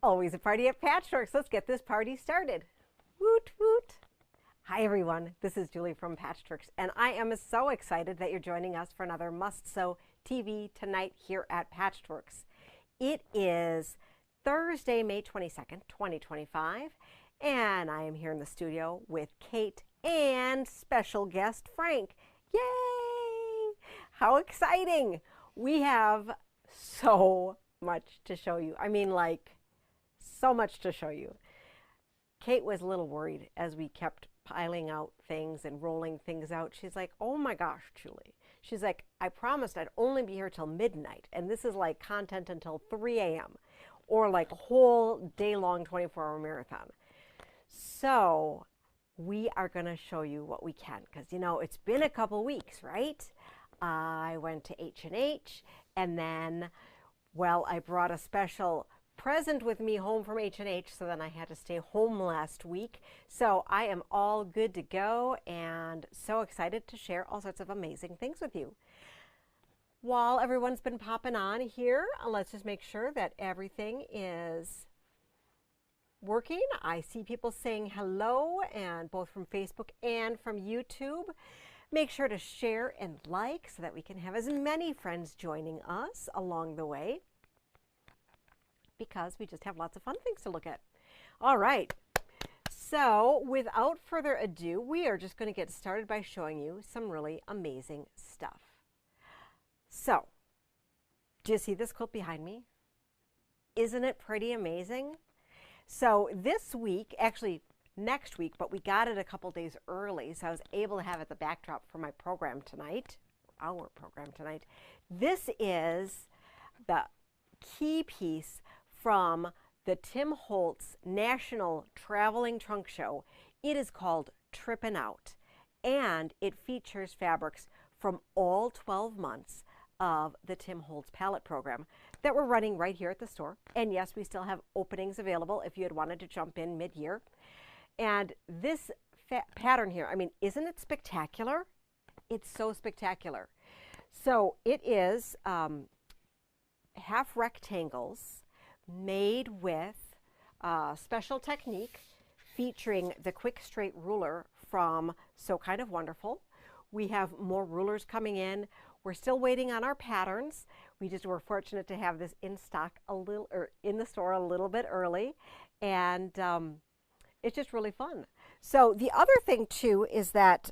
Always a party at Patchworks. Let's get this party started. Woot woot. Hi everyone, this is Julie from Patchworks, and I am so excited that you're joining us for another Must Sew TV tonight here at Patchworks. It is Thursday, May 22nd, 2025, and I am here in the studio with Kate and special guest Frank. Yay! How exciting! We have so much to show you. I mean, like, so much to show you. Kate was a little worried as we kept piling out things and rolling things out. She's like, oh my gosh, Julie. She's like, I promised I'd only be here till midnight, and this is like content until 3 a.m. or like a whole day-long 24-hour marathon. So we are going to show you what we can, because, you know, it's been a couple weeks, right? I went to H&H, and then, well, I brought a special present with me home from H&H, so then I had to stay home last week. So I am all good to go and so excited to share all sorts of amazing things with you. While everyone's been popping on here, let's just make sure that everything is working. I see people saying hello, and both from Facebook and from YouTube. Make sure to share and like so that we can have as many friends joining us along the way, because we just have lots of fun things to look at. All right, so without further ado, we are just going to get started by showing you some really amazing stuff. So, do you see this quilt behind me? Isn't it pretty amazing? So this week, actually next week, but we got it a couple days early, so I was able to have it the backdrop for my program tonight, our program tonight. This is the key piece from the Tim Holtz National Traveling Trunk Show. It is called Trippin' Out, and it features fabrics from all 12 months of the Tim Holtz palette program that we're running right here at the store. And yes, we still have openings available if you had wanted to jump in mid-year. And this pattern here, I mean, isn't it spectacular? It's so spectacular. So it is half rectangles made with special technique featuring the quick straight ruler from So Kind of Wonderful. We have more rulers coming in. We're still waiting on our patterns. We just were fortunate to have this in stock a little, or in the store a little bit early, and it's just really fun. So the other thing too is that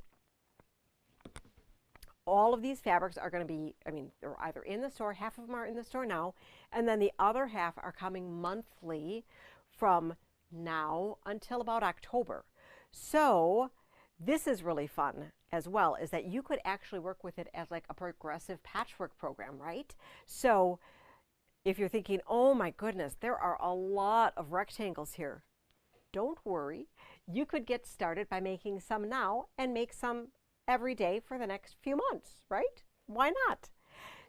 all of these fabrics are going to be, I mean, they're either in the store, half of them are in the store now, and then the other half are coming monthly from now until about October. So this is really fun as well, is that you could actually work with it as like a progressive patchwork program, right? So if you're thinking, oh my goodness, there are a lot of rectangles here, don't worry. You could get started by making some now and make some every day for the next few months, right? Why not?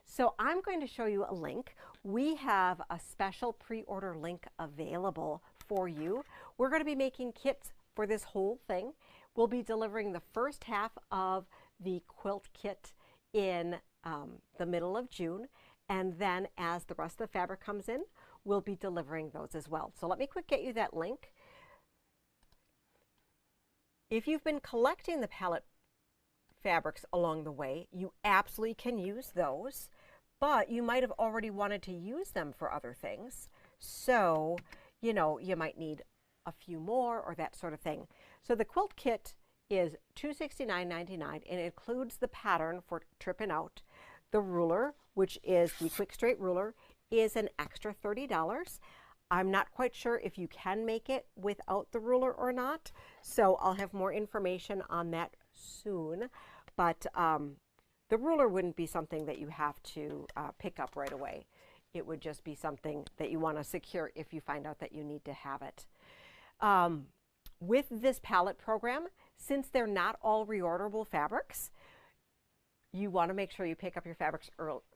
So I'm going to show you a link. We have a special pre-order link available for you. We're going to be making kits for this whole thing. We'll be delivering the first half of the quilt kit in the middle of June, and then as the rest of the fabric comes in, we'll be delivering those as well. So let me quick get you that link. If you've been collecting the palette fabrics along the way, you absolutely can use those, but you might have already wanted to use them for other things. So, you know, you might need a few more or that sort of thing. So the quilt kit is $269.99, and it includes the pattern for Trippin' Out. The ruler, which is the quick straight ruler, is an extra $30. I'm not quite sure if you can make it without the ruler or not, so I'll have more information on that soon. But the ruler wouldn't be something that you have to pick up right away. It would just be something that you want to secure if you find out that you need to have it. With this palette program, since they're not all reorderable fabrics, you want to make sure you pick up your fabrics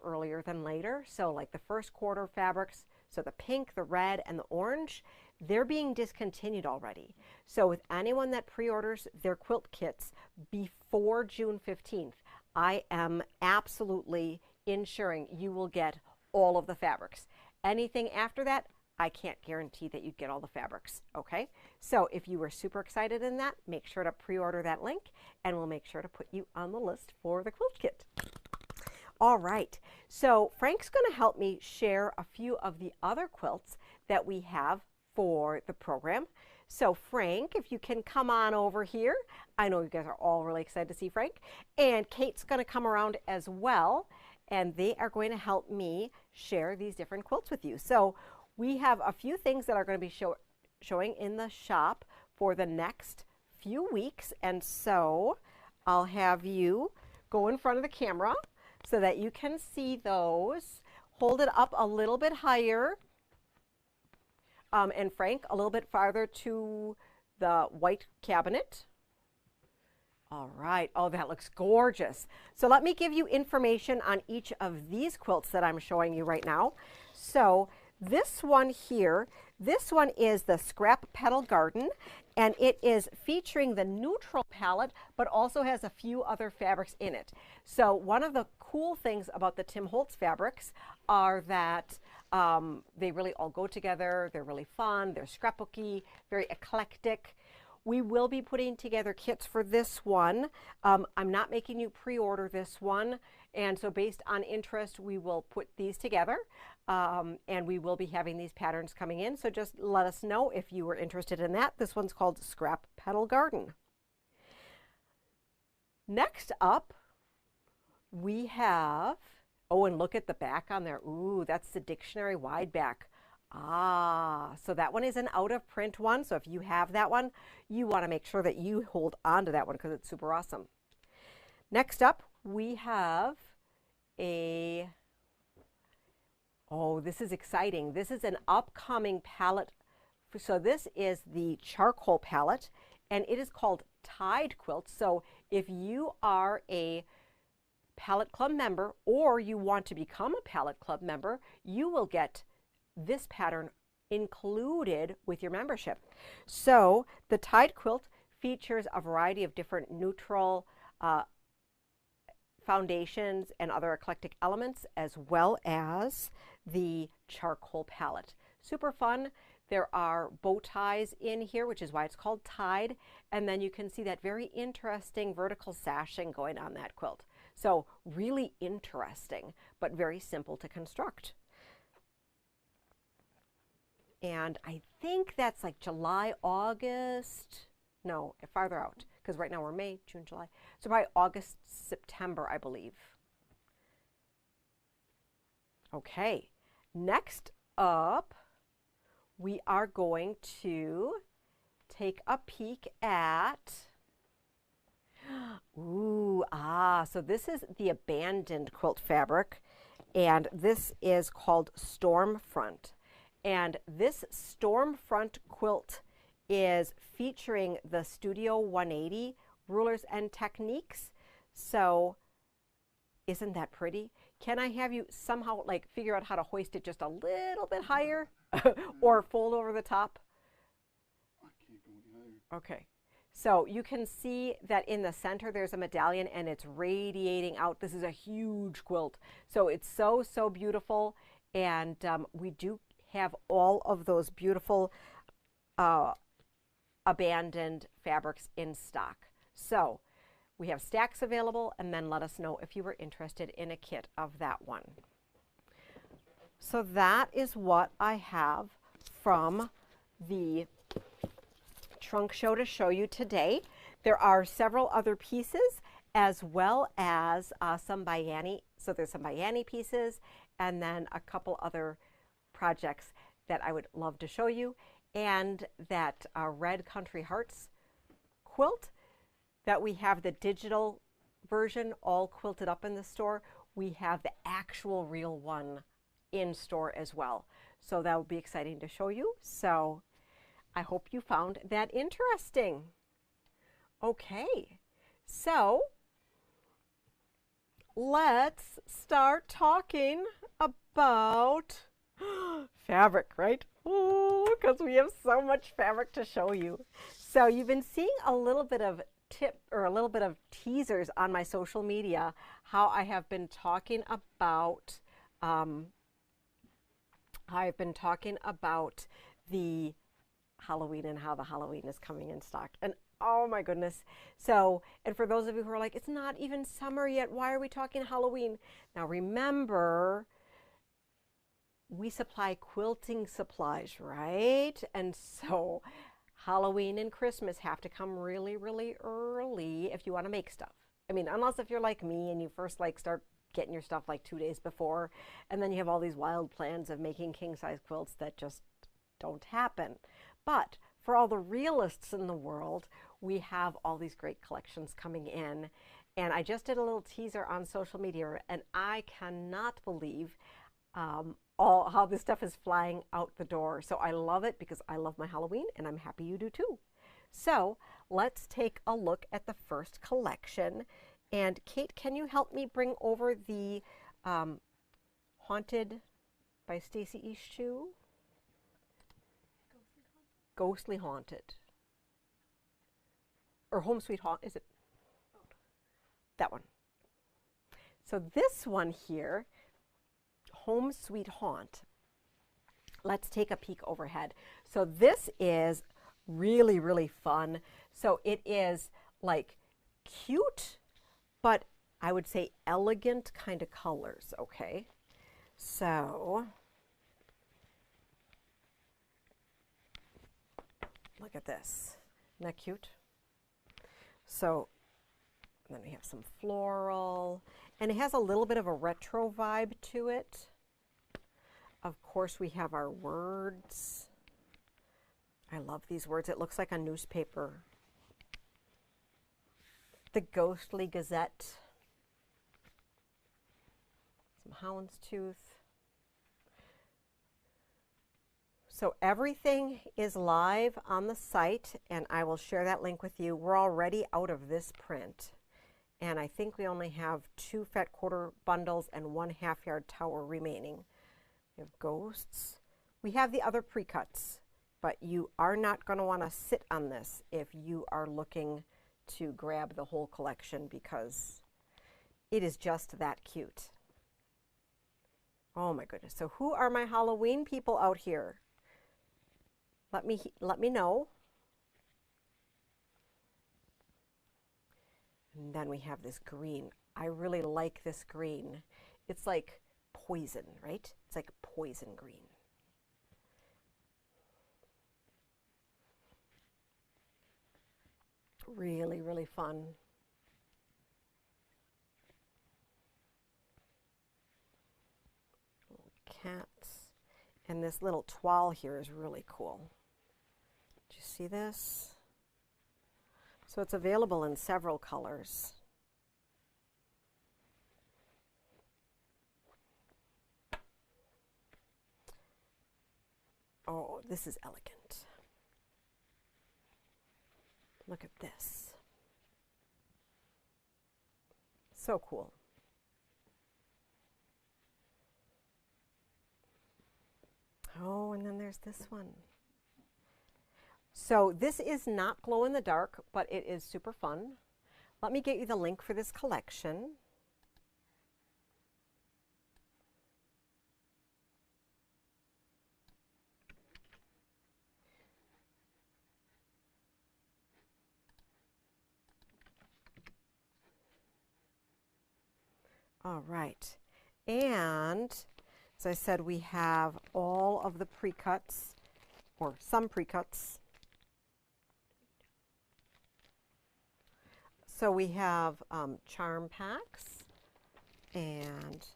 earlier than later. So like the first quarter fabrics, so the pink, the red, and the orange, they're being discontinued already. So with anyone that pre-orders their quilt kits before June 15th, I am absolutely ensuring you will get all of the fabrics. Anything after that, I can't guarantee that you'd get all the fabrics, okay? So if you were super excited in that, make sure to pre-order that link, and we'll make sure to put you on the list for the quilt kit. All right, so Frank's going to help me share a few of the other quilts that we have for the program. So Frank, if you can come on over here. I know you guys are all really excited to see Frank. And Kate's going to come around as well, and they are going to help me share these different quilts with you. So we have a few things that are going to be showing in the shop for the next few weeks. And so I'll have you go in front of the camera so that you can see those. Hold it up a little bit higher. And Frank, a little bit farther to the white cabinet. All right. Oh, that looks gorgeous. So let me give you information on each of these quilts that I'm showing you right now. So this one here, this one is the Scrap Petal Garden, and it is featuring the neutral palette, but also has a few other fabrics in it. So one of the cool things about the Tim Holtz fabrics are that they really all go together. They're really fun. They're scrapbooky, very eclectic. We will be putting together kits for this one. I'm not making you pre-order this one. And so based on interest, we will put these together. And we will be having these patterns coming in. So just let us know if you were interested in that. This one's called Scrap Petal Garden. Next up, we have, oh, and look at the back on there. Ooh, that's the dictionary wide back. Ah, so that one is an out of print one. So if you have that one, you want to make sure that you hold on to that one because it's super awesome. Next up, we have a, oh, this is exciting. This is an upcoming palette. So this is the charcoal palette, and it is called Tide Quilt. So if you are a Palette Club member or you want to become a Palette Club member, you will get this pattern included with your membership. So the Tide Quilt features a variety of different neutral foundations and other eclectic elements, as well as the charcoal palette. Super fun. There are bow ties in here, which is why it's called Tide. And then you can see that very interesting vertical sashing going on that quilt. So really interesting, but very simple to construct. And I think that's like July, August, no, farther out, because right now we're May, June, July. So probably August, September, I believe. Okay, next up, we are going to take a peek at, ooh, so this is the abandoned quilt fabric, and this is called Stormfront. And this Stormfront quilt is featuring the Studio 180 rulers and techniques. So isn't that pretty? Can I have you somehow like figure out how to hoist it just a little bit higher or fold over the top? I can't go any higher. Okay. So you can see that in the center there's a medallion and it's radiating out. This is a huge quilt. So it's so, so beautiful. And we do have all of those beautiful abandoned fabrics in stock. So we have stacks available, and then let us know if you were interested in a kit of that one. So that is what I have from the trunk show to show you today. There are several other pieces as well as some Bayani. So there's some Bayani pieces and then a couple other projects that I would love to show you, and that Red Country Hearts quilt that we have the digital version all quilted up in the store. We have the actual real one in store as well. So that will be exciting to show you. So I hope you found that interesting. Okay, so let's start talking about fabric, right? Oh, because we have so much fabric to show you. So you've been seeing a little bit of teasers on my social media, how I have been talking about I've been talking about the Halloween and how the Halloween is coming in stock. And oh my goodness. So, and for those of you who are like, it's not even summer yet, why are we talking Halloween? Now remember, we supply quilting supplies, right? And so Halloween and Christmas have to come really, really early if you want to make stuff. I mean, unless if you're like me and you first like start getting your stuff like 2 days before, and then you have all these wild plans of making king-size quilts that just don't happen. But for all the realists in the world, we have all these great collections coming in. And I just did a little teaser on social media, and I cannot believe how this stuff is flying out the door. So I love it because I love my Halloween, and I'm happy you do too. So let's take a look at the first collection. And Kate, can you help me bring over the Haunted by Stacy Eastshoe? Ghostly Haunted. Or Home Sweet Haunt, is it? That one. So this one here, Home Sweet Haunt. Let's take a peek overhead. So this is really, really fun. So it is like cute, but I would say elegant kind of colors, okay? So look at this. Isn't that cute? So then we have some floral, and it has a little bit of a retro vibe to it. Of course, we have our words. I love these words. It looks like a newspaper. The Ghostly Gazette. Some houndstooth. So everything is live on the site, and I will share that link with you. We're already out of this print, and I think we only have 2 fat quarter bundles and 1 half-yard tower remaining. We have ghosts. We have the other pre-cuts, but you are not going to want to sit on this if you are looking to grab the whole collection, because it is just that cute. Oh my goodness. So who are my Halloween people out here? Let me know. And then we have this green. I really like this green. It's like poison, right? It's like poison green. Really, really fun. Little cats. And this little toile here is really cool. Do you see this? So it's available in several colors. Oh, this is elegant. Look at this. So cool. Oh, and then there's this one. So this is not glow in the dark, but it is super fun. Let me get you the link for this collection. All right, and as I said, we have all of the pre-cuts, or some pre-cuts. So we have charm packs and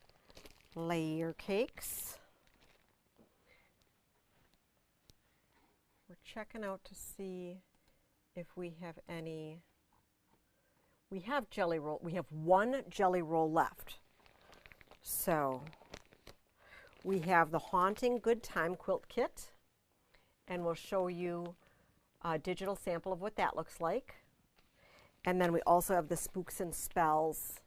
layer cakes. We're checking out to see if we have any. We have jelly roll. We have 1 jelly roll left. So we have the Haunting Good Time Quilt Kit, and we'll show you a digital sample of what that looks like. And then we also have the Spooks and Spells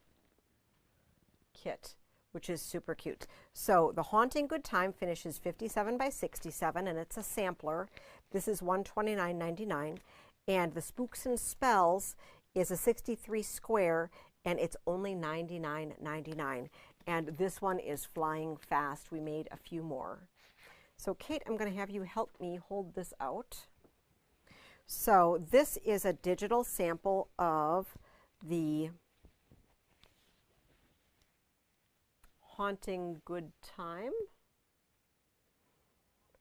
kit, which is super cute. So the Haunting Good Time finishes 57 by 67, and it's a sampler. This is $129.99. And the Spooks and Spells is a 63 square, and it's only $99.99. And this one is flying fast. We made a few more. So Kate, I'm going to have you help me hold this out. So this is a digital sample of the Haunting Good Time.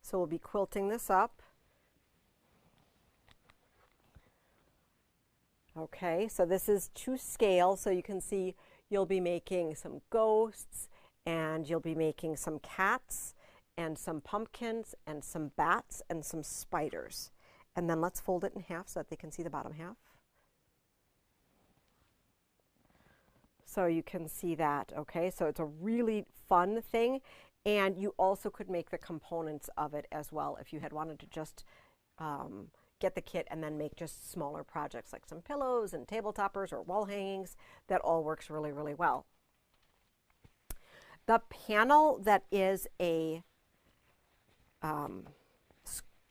So we'll be quilting this up. Okay, so this is to scale, so you can see you'll be making some ghosts, and you'll be making some cats, and some pumpkins, and some bats, and some spiders. And then let's fold it in half so that they can see the bottom half. So you can see that, okay? So it's a really fun thing, and you also could make the components of it as well if you had wanted to just get the kit and then make just smaller projects like some pillows and table toppers or wall hangings. That all works really, really well. The panel that is a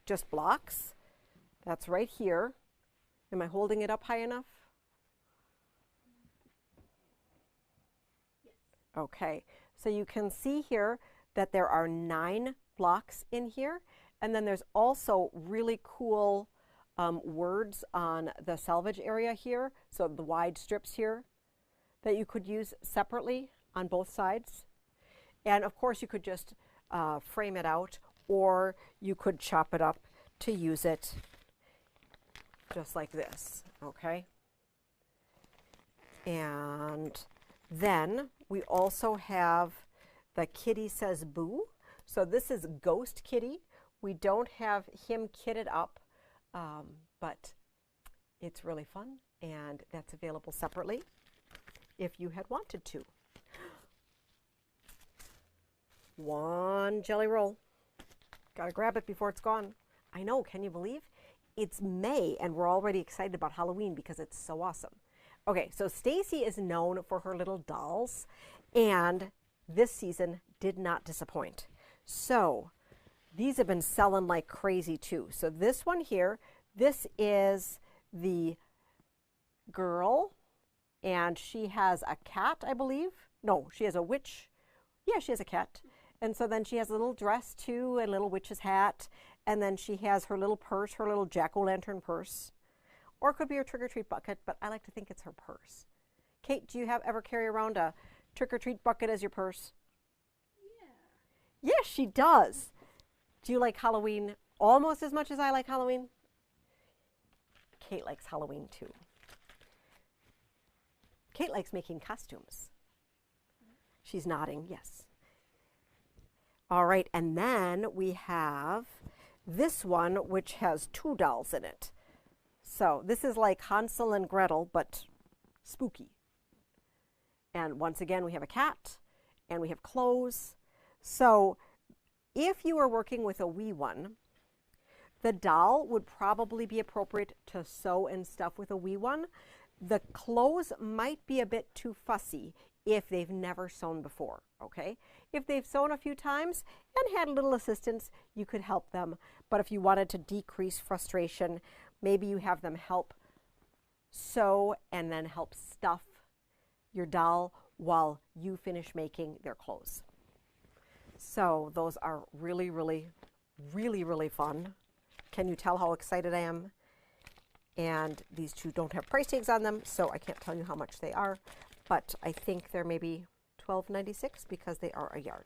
just blocks, that's right here. Am I holding it up high enough? Yes. Okay, so you can see here that there are 9 blocks in here, and then there's also really cool words on the selvage area here, so the wide strips here that you could use separately on both sides. And of course you could just frame it out, or you could chop it up to use it just like this, okay? And then we also have the Kitty Says Boo. So this is Ghost Kitty. We don't have him kitted up, but it's really fun, and that's available separately if you had wanted to. One jelly roll. Gotta grab it before it's gone. I know, can you believe? It's May, and we're already excited about Halloween because it's so awesome. Okay, so Stacy is known for her little dolls, and this season did not disappoint. So these have been selling like crazy too. So this one here, this is the girl, and she has a cat, I believe. No, she has a witch. Yeah, she has a cat. And so then she has a little dress too, a little witch's hat, and then she has her little purse, her little jack-o'-lantern purse. Or it could be her trick-or-treat bucket, but I like to think it's her purse. Kate, do you ever carry around a trick-or-treat bucket as your purse? Yeah. Yes, she does. Do you like Halloween almost as much as I like Halloween? Kate likes Halloween too. Kate likes making costumes. She's nodding, yes. All right, and then we have this one, which has 2 dolls in it. So this is like Hansel and Gretel, but spooky. And once again, we have a cat, and we have clothes. So if you are working with a wee one, the doll would probably be appropriate to sew and stuff with a wee one. The clothes might be a bit too fussy if they've never sewn before, okay? If they've sewn a few times and had a little assistance, you could help them. But if you wanted to decrease frustration, maybe you have them help sew and then help stuff your doll while you finish making their clothes. So those are really, really, really, really fun. Can you tell how excited I am? And these 2 don't have price tags on them, so I can't tell you how much they are, but I think they're maybe $12.96 because they are a yard.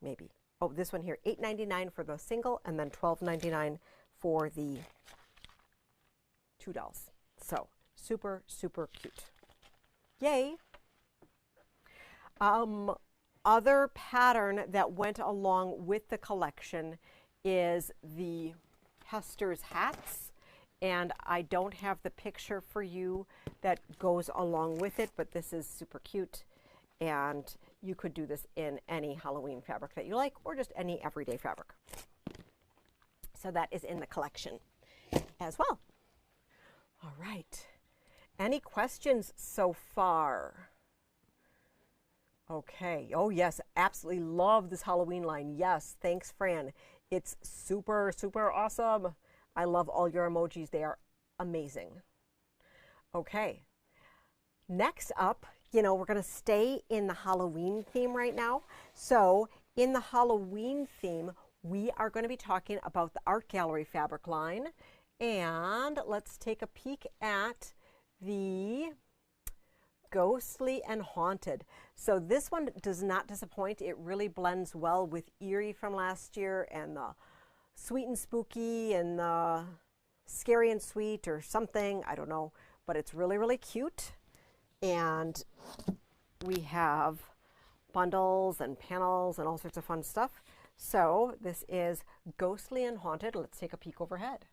Maybe. Oh, this one here, $8.99 for the single, and then $12.99 for the 2 dolls. So super, super cute. Yay! Other pattern that went along with the collection is the Hester's hats, and I don't have the picture for you that goes along with it, but this is super cute, and you could do this in any Halloween fabric that you like, or just any everyday fabric. So that is in the collection as well. All right. Any questions so far? Okay. Oh, yes. Absolutely love this Halloween line. Yes. Thanks, Fran. It's super, super awesome. I love all your emojis. They are amazing. Okay. Next up, we're going to stay in the Halloween theme right now. So in the Halloween theme, we are going to be talking about the art gallery fabric line. And let's take a peek at the ghostly and haunted. So this one does not disappoint. It really blends well with eerie from last year and the sweet and spooky and the scary and sweet or something. I don't know, but it's really, really cute. And we have bundles and panels and all sorts of fun stuff. So this is ghostly and haunted. Let's take a peek overhead.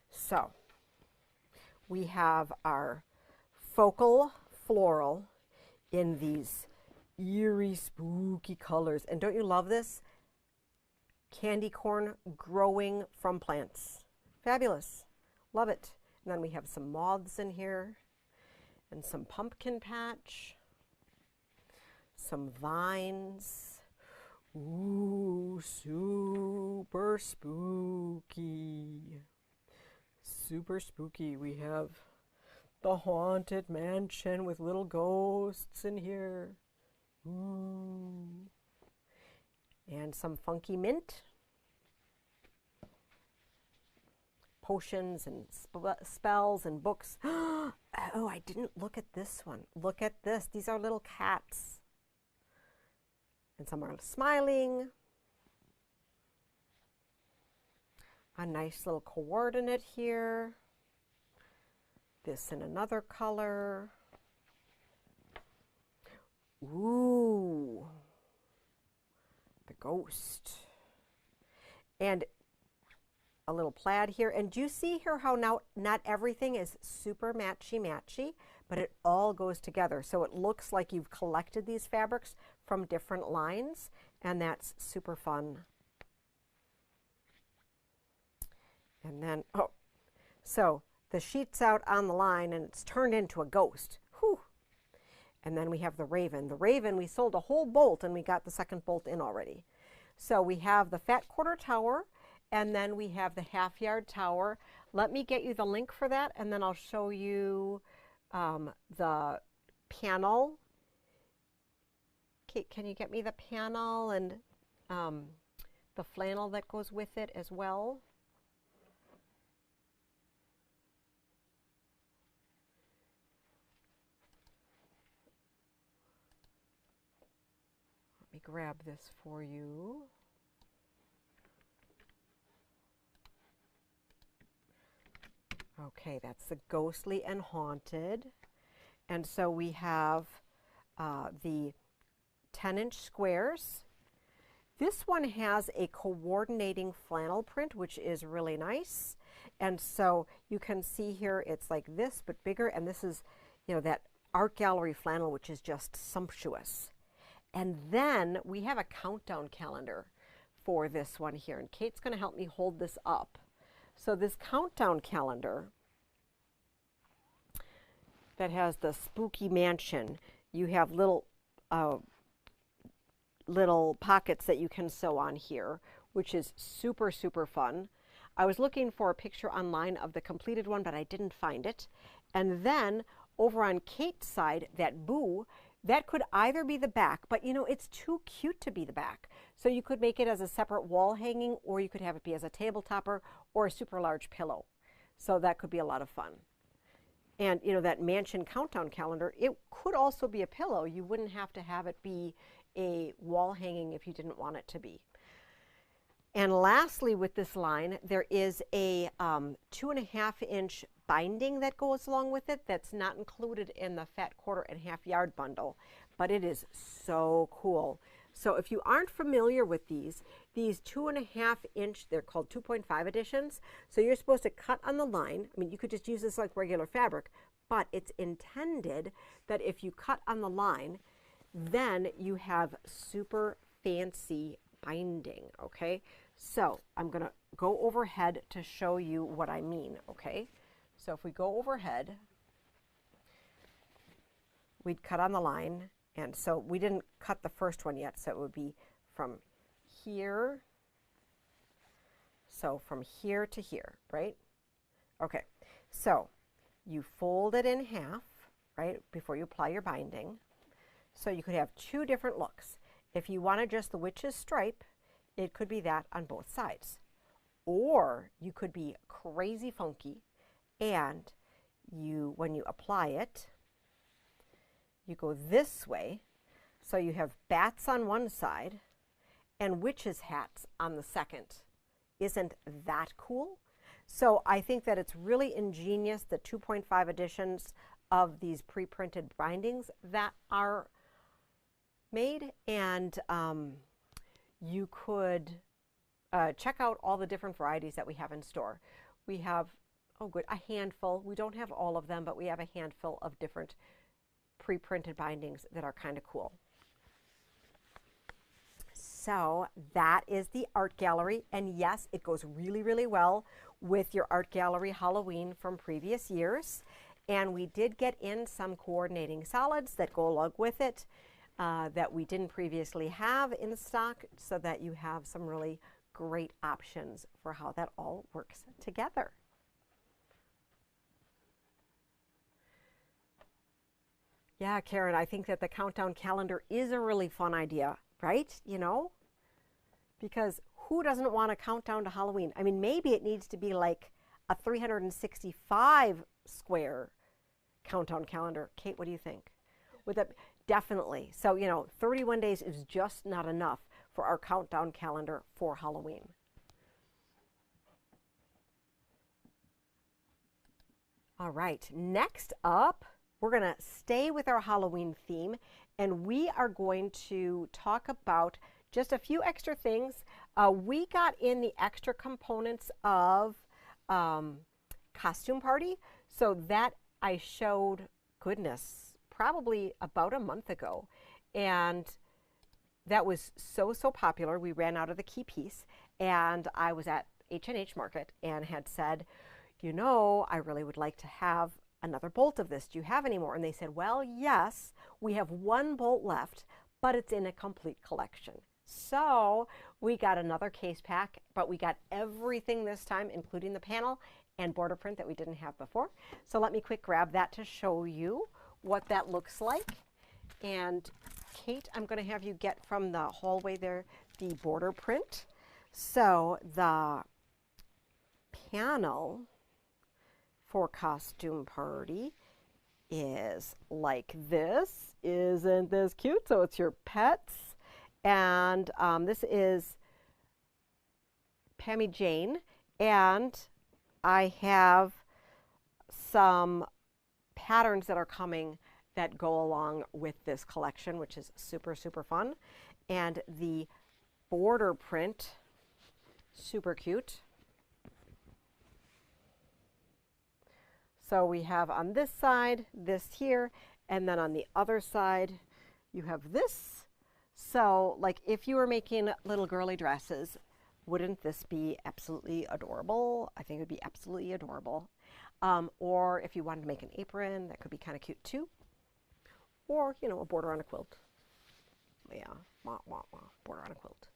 So we have our focal floral in these eerie, spooky colors. And don't you love this? Candy corn growing from plants. Fabulous. Love it. And then we have some moths in here and some pumpkin patch, some vines. Ooh, super spooky. Super spooky. We have the haunted mansion with little ghosts in here. Ooh. And some funky mint. Potions and spells and books. Oh, I didn't look at this one. Look at this. These are little cats. And some are smiling. A nice little coordinate here. This in another color. Ooh, the ghost. And a little plaid here. And do you see here how now not everything is super matchy-matchy, but it all goes together. So it looks like you've collected these fabrics from different lines, and that's super fun. And then, oh, so the sheet's out on the line and it's turned into a ghost. Whew. And then we have the raven. The raven, we sold a whole bolt and we got the second bolt in already. So we have the fat quarter tower and then we have the half yard tower. Let me get you the link for that and then I'll show you the panel. Kate, can you get me the panel and the flannel that goes with it as well? Grab this for you. Okay, that's the ghostly and haunted. And so we have the 10-inch squares. This one has a coordinating flannel print, which is really nice. And so you can see here it's like this, but bigger. And this is, you know, that art gallery flannel, which is just sumptuous. And then we have a countdown calendar for this one here. And Kate's going to help me hold this up. So this countdown calendar that has the spooky mansion, you have little pockets that you can sew on here, which is super, super fun. I was looking for a picture online of the completed one, but I didn't find it. And then over on Kate's side, that boo, that could either be the back, but you know, it's too cute to be the back. So you could make it as a separate wall hanging, or you could have it be as a table topper or a super large pillow. So that could be a lot of fun. And you know, that mansion countdown calendar, it could also be a pillow. You wouldn't have to have it be a wall hanging if you didn't want it to be. And lastly, with this line, there is a 2.5-inch binding that goes along with it that's not included in the fat quarter and half yard bundle, but it is so cool. So if you aren't familiar with these 2.5-inch, they're called 2.5 editions. So you're supposed to cut on the line. I mean, you could just use this like regular fabric, but it's intended that if you cut on the line, then you have super fancy binding, okay? So I'm gonna go overhead to show you what I mean, okay? So if we go overhead, we'd cut on the line, and so we didn't cut the first one yet, so it would be from here, so from here to here, right? Okay, so you fold it in half, right, before you apply your binding. So you could have two different looks. If you wanted just the witch's stripe, it could be that on both sides. Or you could be crazy funky and when you apply it, you go this way. So you have bats on one side and witches' hats on the second. Isn't that cool? So I think that it's really ingenious, the 2.5 editions of these pre-printed bindings that are made. And you could check out all the different varieties that we have in store. We have, a handful. We don't have all of them, but we have a handful of different pre-printed bindings that are kind of cool. So that is the art gallery, and yes, it goes really, really well with your art gallery Halloween from previous years. And we did get in some coordinating solids that go along with it that we didn't previously have in stock, so that you have some really great options for how that all works together. Yeah, Karen, I think that the countdown calendar is a really fun idea, right? You know, because who doesn't want to count down to Halloween? I mean, maybe it needs to be like a 365 square countdown calendar. Kate, what do you think? Would that definitely? So, 31 days is just not enough for our countdown calendar for Halloween. All right, next up, we're going to stay with our Halloween theme, and we are going to talk about just a few extra things. We got in the extra components of Costume Party, so that I showed, goodness, probably about a month ago, and that was so popular. We ran out of the key piece, and I was at H&H Market and had said, I really would like to have another bolt of this. Do you have any more? And they said, well, yes, we have one bolt left, but it's in a complete collection. So we got another case pack, but we got everything this time, including the panel and border print that we didn't have before. So let me quick grab that to show you what that looks like. And Kate, I'm going to have you get from the hallway there the border print. So the panel for Costume Party is like this. Isn't this cute? So it's your pets. And this is Pammy Jane. And I have some patterns that are coming that go along with this collection, which is super fun. And the border print, super cute. So we have on this side, this here, and then on the other side, you have this. So like if you were making little girly dresses, wouldn't this be absolutely adorable? I think it would be absolutely adorable. Or if you wanted to make an apron, that could be kind of cute too. Or, a border on a quilt. Yeah, border on a quilt.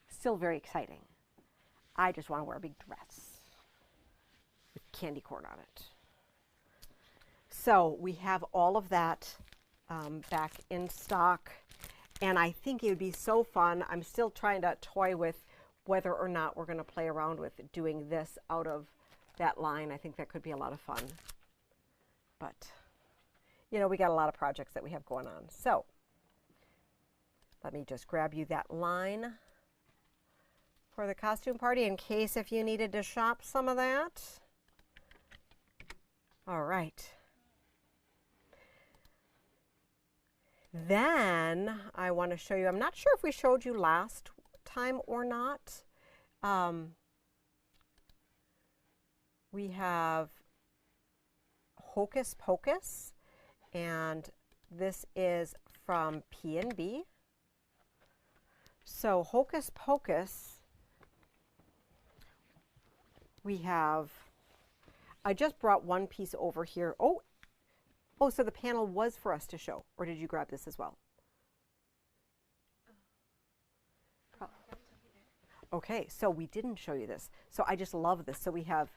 Still very exciting. I just want to wear a big dress with candy corn on it. So we have all of that back in stock, and I think it would be so fun. I'm still trying to toy with whether or not we're going to play around with doing this out of that line. I think that could be a lot of fun. But, we got a lot of projects that we have going on. So let me just grab you that line for the Costume Party in case if you needed to shop some of that. All right. Then I want to show you, I'm not sure if we showed you last time or not. We have Hocus Pocus, and this is from P&B. So Hocus Pocus, we have, I just brought one piece over here. Oh, so the panel was for us to show, or did you grab this as well? Oh. Okay, so we didn't show you this. So I just love this. So we have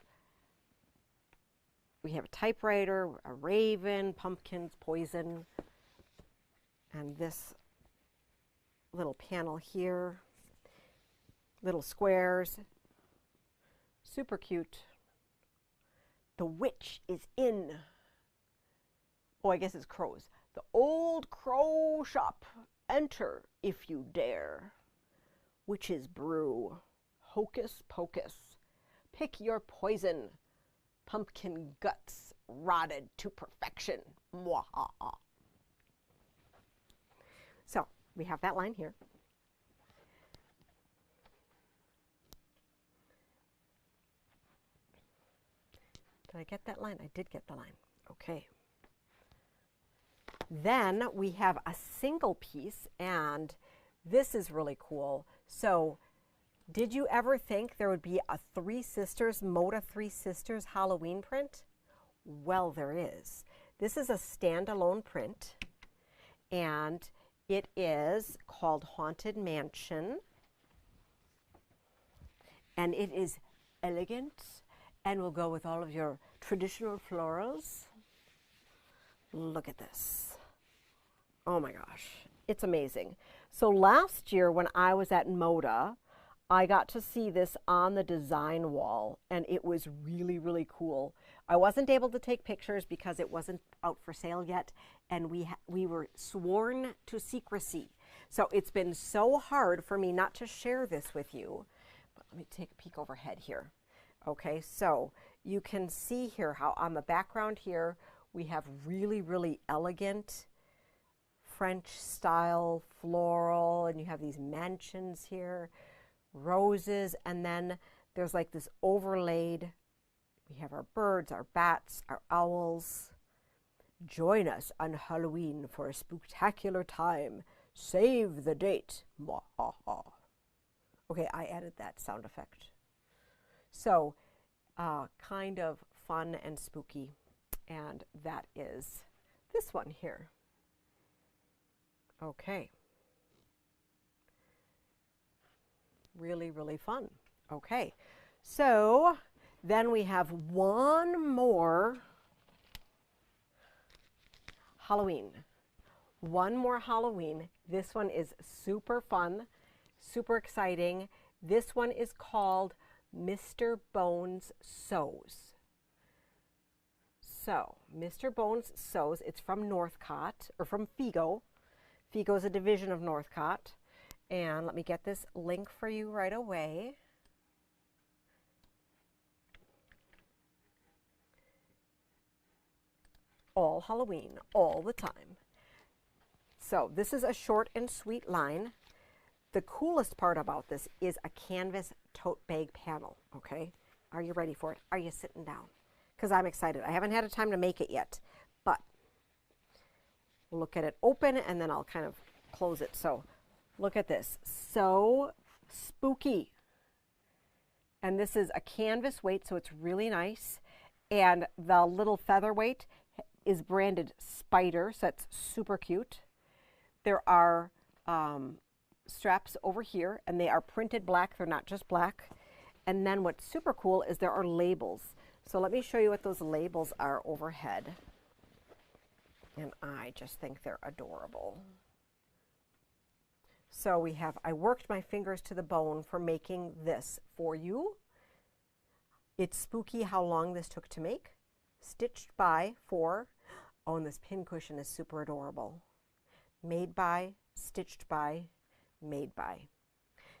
a typewriter, a raven, pumpkins, poison, and this little panel here, little squares, super cute. The witch is in. Oh, I guess it's crows. The old crow shop. Enter if you dare. Witch's brew. Hocus Pocus. Pick your poison. Pumpkin guts rotted to perfection. Mwahaha. So we have that line here. Did I get that line? I did get the line. Okay. Then we have a single piece, and this is really cool. So did you ever think there would be a Three Sisters, Moda Three Sisters Halloween print? Well, there is. This is a standalone print, and it is called Haunted Mansion, and it is elegant and will go with all of your traditional florals. Look at this. Oh my gosh, it's amazing. So last year when I was at Moda, I got to see this on the design wall, and it was really, really cool. I wasn't able to take pictures because it wasn't out for sale yet, and we were sworn to secrecy. So it's been so hard for me not to share this with you. But let me take a peek overhead here. Okay, so you can see here how on the background here, we have really, really elegant French style floral, and you have these mansions here, roses, and then there's like this overlaid, we have our birds, our bats, our owls. Join us on Halloween for a spectacular time. Save the date. Okay, I added that sound effect. So kind of fun and spooky, and that is this one here. Okay. Really, really fun. Okay. So then we have one more Halloween. One more Halloween. This one is super fun, super exciting. This one is called Mr. Bones Sews. So, Mr. Bones Sews, it's from Northcot, or from Figo. Figo is a division of Northcot. And let me get this link for you right away. All Halloween, all the time. So this is a short and sweet line. The coolest part about this is a canvas tote bag panel, okay? Are you ready for it? Are you sitting down? Because I'm excited. I haven't had a time to make it yet, but we'll look at it open and then I'll kind of close it. So look at this. So spooky. And this is a canvas weight, so it's really nice. And the little featherweight is branded Spider, so that's super cute. There are straps over here, and they are printed black. They're not just black. And then what's super cool is there are labels. So let me show you what those labels are overhead. And I just think they're adorable. So we have, I worked my fingers to the bone for making this for you. It's spooky how long this took to make. Stitched by for, oh, and this pin cushion is super adorable. Made by, stitched by, made by.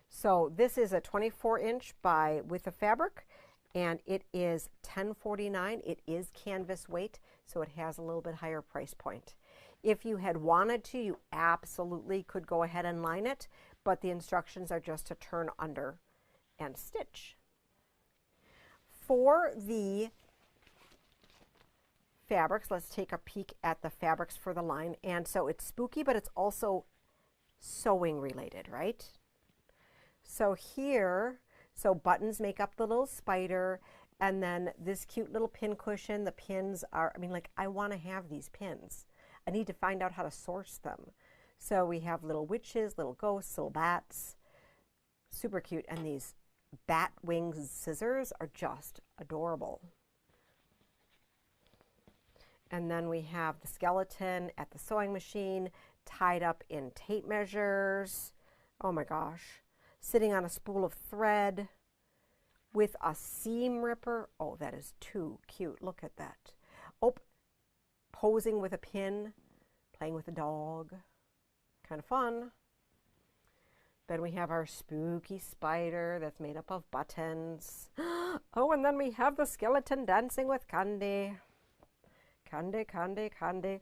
So this is a 24-inch by width of fabric, and it is $10.49. It is canvas weight, so it has a little bit higher price point. If you had wanted to, you absolutely could go ahead and line it, but the instructions are just to turn under and stitch. For the fabrics, let's take a peek at the fabrics for the line. And so it's spooky, but it's also sewing related, right? So here, so buttons make up the little spider, and then this cute little pin cushion. The pins are, I mean, like, I want to have these pins. I need to find out how to source them. So we have little witches, little ghosts, little bats. Super cute. And these bat wings scissors are just adorable. And then we have the skeleton at the sewing machine, tied up in tape measures. Oh my gosh. Sitting on a spool of thread with a seam ripper. Oh, that is too cute. Look at that. Oh, posing with a pin, playing with a dog. Kind of fun. Then we have our spooky spider that's made up of buttons. Oh, and then we have the skeleton dancing with candy. Candy, candy, candy.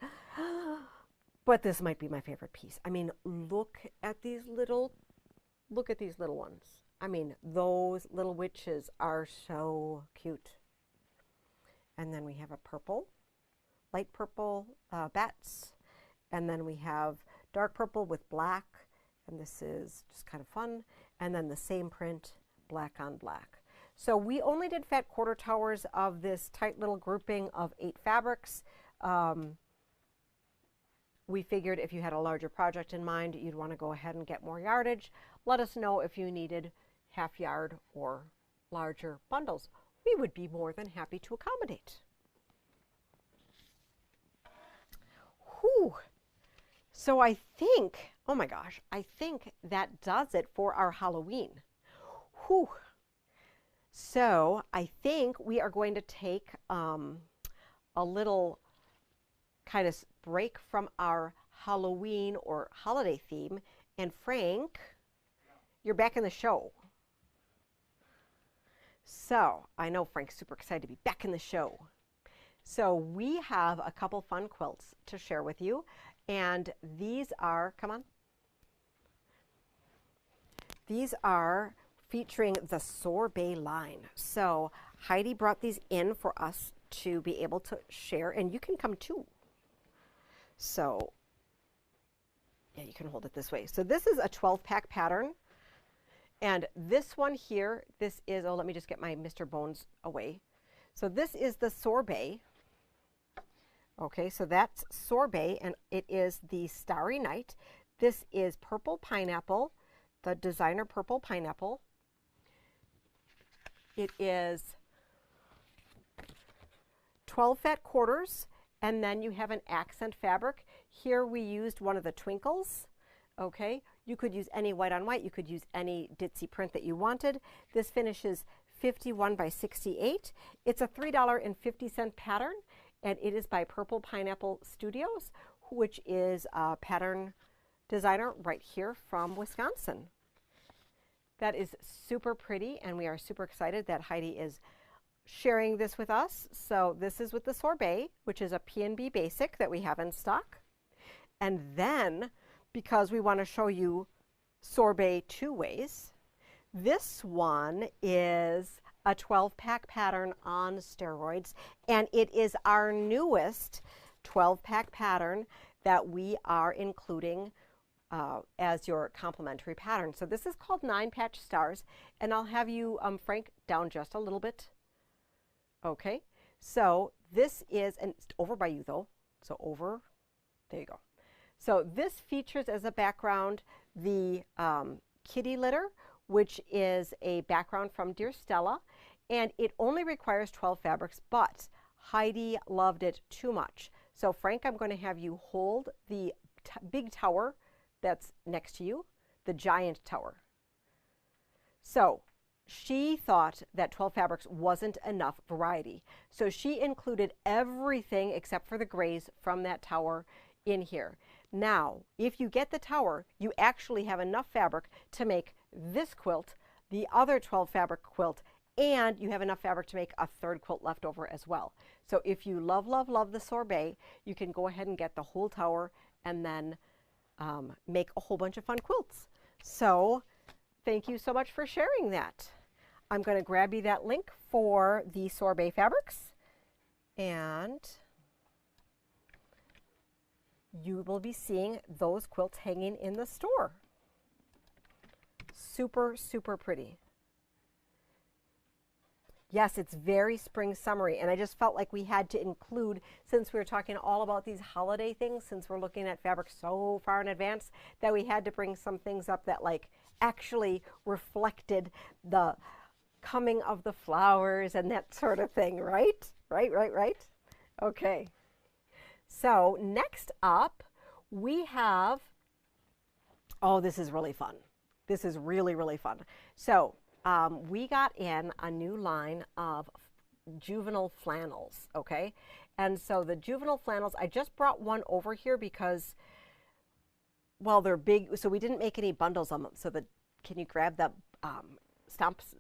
But this might be my favorite piece. I mean, look at these little ones. I mean, those little witches are so cute. And then we have a purple, light purple bats. And then we have dark purple with black. And this is just kind of fun. And then the same print, black on black. So we only did fat quarter towers of this tight little grouping of 8 fabrics. We figured if you had a larger project in mind, you'd want to go ahead and get more yardage. Let us know if you needed half yard or larger bundles. We would be more than happy to accommodate. Whew. So I think, oh my gosh, I think that does it for our Halloween. Whew. So I think we are going to take a little kind of break from our Halloween or holiday theme. And Frank, you're back in the show. So I know Frank's super excited to be back in the show. So we have a couple fun quilts to share with you. And these are, come on. These are featuring the Sorbet line. So Heidi brought these in for us to be able to share, and you can come too. So yeah, you can hold it this way. So this is a 12-pack pattern. And this one here, this is, oh, let me just get my Mr. Bones away. So this is the Sorbet. Okay, so that's Sorbet, and it is the Starry Night. This is Purple Pineapple, the designer Purple Pineapple. It is 12 fat quarters, and then you have an accent fabric. Here we used one of the twinkles. Okay, you could use any white on white. You could use any ditzy print that you wanted. This finishes 51 by 68. It's a $3.50 pattern, and it is by Purple Pineapple Studios, which is a pattern designer right here from Wisconsin. That is super pretty, and we are super excited that Heidi is sharing this with us. So this is with the Sorbet, which is a P&B basic that we have in stock. And then, because we want to show you Sorbet 2 ways, this one is a 12-pack pattern on steroids, and it is our newest 12-pack pattern that we are including as your complimentary pattern. So this is called 9 Patch Stars, and I'll have you, Frank, down just a little bit. Okay, so this is, and it's over by you though, so over, there you go. So this features as a background the kitty litter, which is a background from Dear Stella, and it only requires 12 fabrics, but Heidi loved it too much. So Frank, I'm going to have you hold the big tower that's next to you, the giant tower. So she thought that 12 fabrics wasn't enough variety. So she included everything except for the grays from that tower in here. Now, if you get the tower, you actually have enough fabric to make this quilt, the other 12 fabric quilt, and you have enough fabric to make a third quilt left over as well. So if you love, love, love the Sorbet, you can go ahead and get the whole tower and then make a whole bunch of fun quilts. So thank you so much for sharing that. I'm going to grab you that link for the Sorbet fabrics, and you will be seeing those quilts hanging in the store. Super, super pretty. Yes, it's very spring summery, and I just felt like we had to include, since we were talking all about these holiday things, since we're looking at fabric so far in advance, that we had to bring some things up that like actually reflected the coming of the flowers and that sort of thing, right? Right. Okay. So next up, we have, oh, this is really fun. This is really, really fun. So we got in a new line of juvenile flannels, okay? And so the juvenile flannels, I just brought one over here because, well, they're big, so we didn't make any bundles on them. So can you grab the stomps,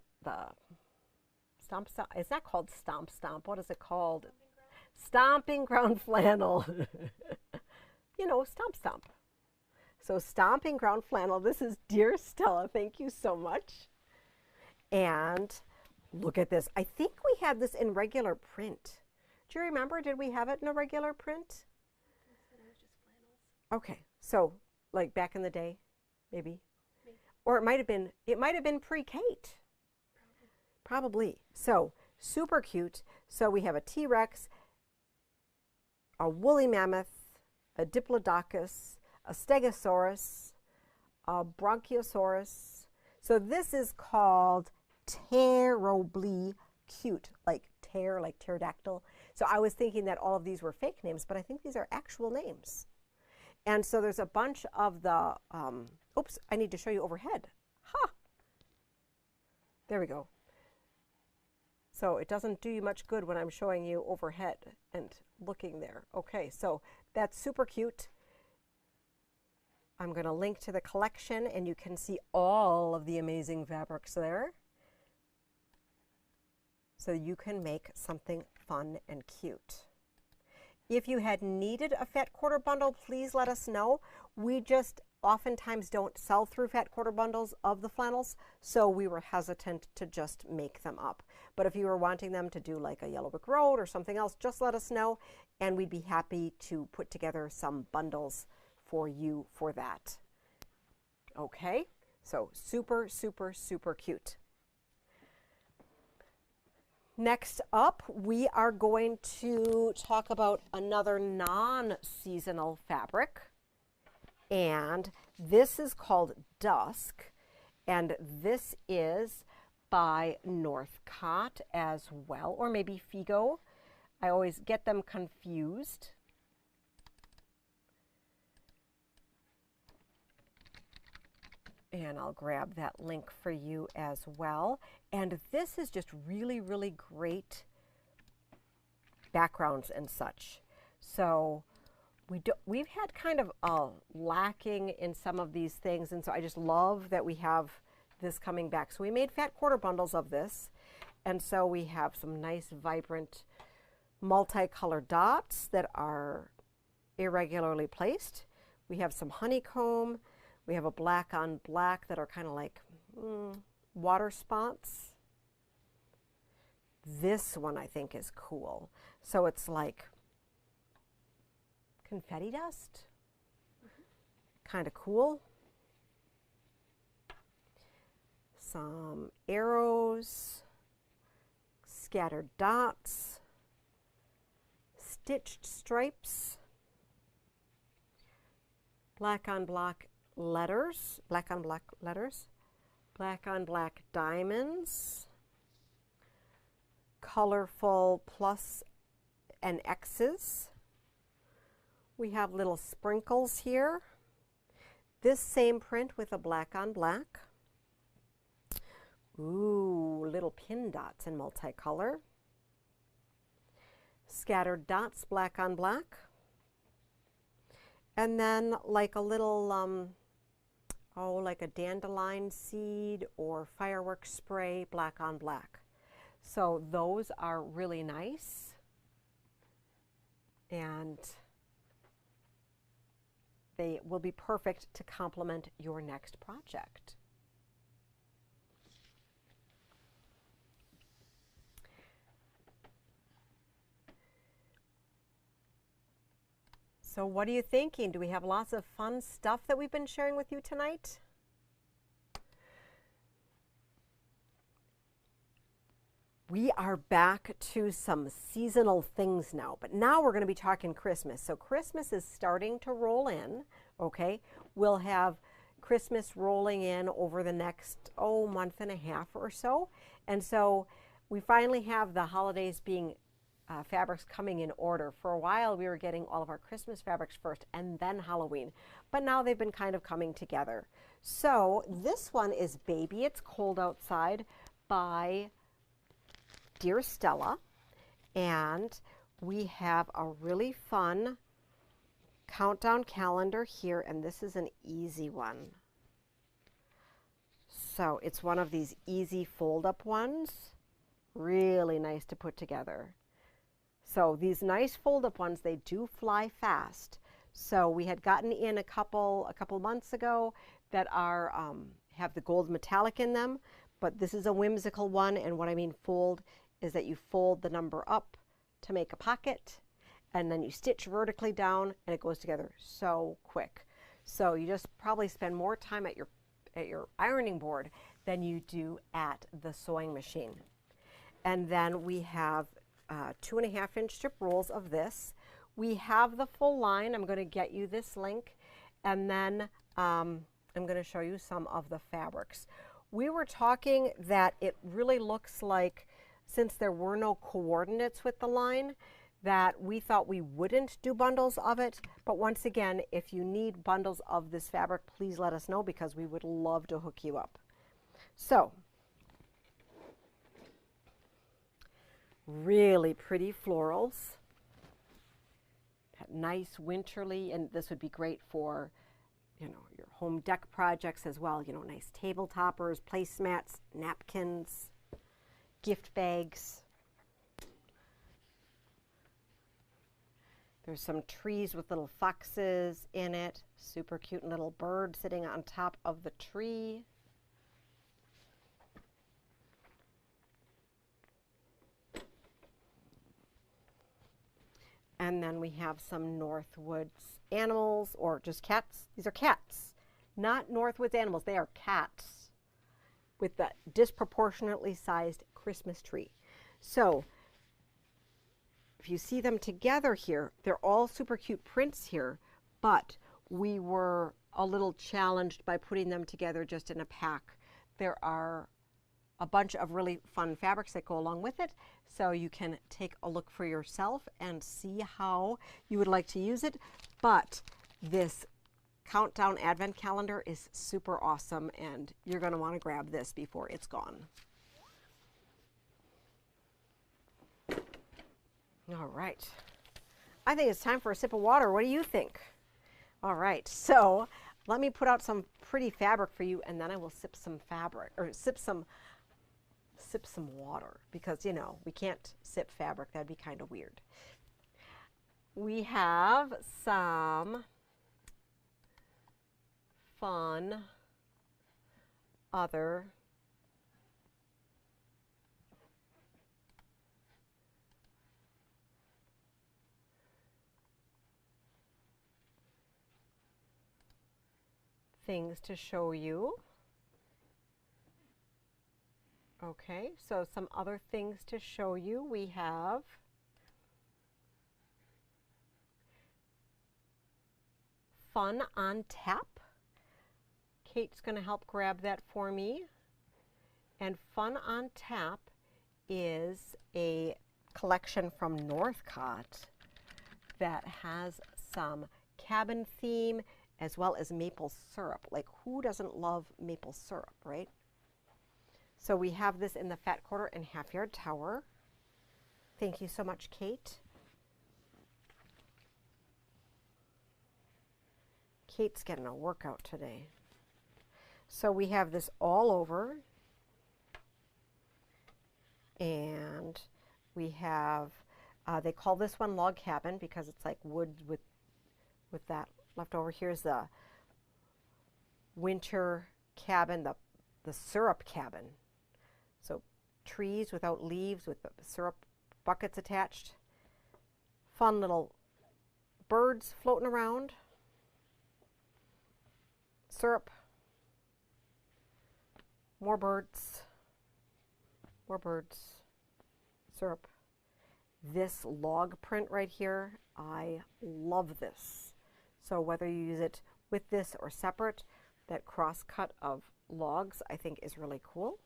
it's not called stomp, what is it called? Stomping ground flannel. You know, stomp. So stomping ground flannel, this is Dear Stella, thank you so much. And look at this. I think we had this in regular print. Do you remember, did we have it in a regular print? Okay, so like back in the day, maybe. Or it might have been pre-Kate. Probably. So super cute. So we have a T-Rex, a woolly mammoth, a diplodocus, a stegosaurus, a bronchiosaurus. So this is called terribly cute, like pterodactyl. So I was thinking that all of these were fake names, but I think these are actual names. And so there's a bunch of the, oops, I need to show you overhead. Ha! There we go. So it doesn't do you much good when I'm showing you overhead and looking there. Okay, so that's super cute. I'm going to link to the collection and you can see all of the amazing fabrics there. So you can make something fun and cute. If you had needed a fat quarter bundle, please let us know. We just oftentimes don't sell through fat quarter bundles of the flannels, so we were hesitant to just make them up. But if you were wanting them to do like a yellow brick road or something else, just let us know and we'd be happy to put together some bundles for you for that. Okay, so super, super, super cute. Next up, we are going to talk about another non-seasonal fabric. And this is called Dusk. And this is by Northcot as well, or maybe Figo. I always get them confused. And I'll grab that link for you as well. And this is just really, really great backgrounds and such. So we've had kind of a lacking in some of these things, and so I just love that we have this coming back. So we made fat quarter bundles of this, and so we have some nice, vibrant, multicolored dots that are irregularly placed. We have some honeycomb. We have a black on black that are kind of like water spots. This one I think is cool. So it's like confetti dust. Kind of cool. Some arrows, scattered dots, stitched stripes, black on black letters, black on black letters, black on black diamonds, colorful plus and X's. We have little sprinkles here. This same print with a black on black. Ooh, little pin dots in multicolor. Scattered dots, black on black. And then like a little, like a dandelion seed or fireworks spray, black on black. So those are really nice. And they will be perfect to complement your next project. So what are you thinking? Do we have lots of fun stuff that we've been sharing with you tonight? We are back to some seasonal things now, but now we're going to be talking Christmas. So Christmas is starting to roll in, okay? We'll have Christmas rolling in over the next, month and a half or so. And so we finally have the holidays being fabrics coming in order. For a while we were getting all of our Christmas fabrics first and then Halloween, but now they've been kind of coming together. So this one is Baby It's Cold Outside by Dear Stella. And we have a really fun countdown calendar here, and this is an easy one. So it's one of these easy fold-up ones. Really nice to put together. So these nice fold-up ones, they do fly fast. So we had gotten in a couple months ago that are have the gold metallic in them, but this is a whimsical one, and what I mean fold is that you fold the number up to make a pocket, and then you stitch vertically down, and it goes together so quick. So you just probably spend more time at your ironing board than you do at the sewing machine. And then we have 2.5-inch strip rolls of this. We have the full line. I'm going to get you this link, and then I'm going to show you some of the fabrics. We were talking that it really looks like, since there were no coordinates with the line, that we thought we wouldn't do bundles of it. But once again, if you need bundles of this fabric, please let us know, because we would love to hook you up. So, really pretty florals. Nice winterly, and this would be great for, you know, your home deck projects as well. You know, nice table toppers, placemats, napkins, gift bags. There's some trees with little foxes in it. Super cute little bird sitting on top of the tree. And then we have some Northwoods animals, or just cats. These are cats, not Northwoods animals. They are cats with the disproportionately sized Christmas tree. So if you see them together here, they're all super cute prints here, but we were a little challenged by putting them together just in a pack. There are a bunch of really fun fabrics that go along with it, so you can take a look for yourself and see how you would like to use it. But this countdown advent calendar is super awesome, and you're going to want to grab this before it's gone. All right, I think it's time for a sip of water. What do you think? All right, so let me put out some pretty fabric for you, and then I will sip some fabric, or sip some water, because, you know, we can't sip fabric. That'd be kind of weird. We have some fun other things to show you. Okay, so some other things to show you. We have Fun on Tap. Kate's going to help grab that for me. And Fun on Tap is a collection from Northcot that has some cabin theme as well as maple syrup. Like, who doesn't love maple syrup, right? So we have this in the Fat Quarter and Half Yard Tower. Thank you so much, Kate. Kate's getting a workout today. So we have this all over. And we have, they call this one Log Cabin because it's like wood with that left over. Here's the winter cabin, the syrup cabin. So trees without leaves with the syrup buckets attached. Fun little birds floating around. Syrup. More birds. More birds. Syrup. This log print right here, I love this. So whether you use it with this or separate, that cross cut of logs I think is really cool.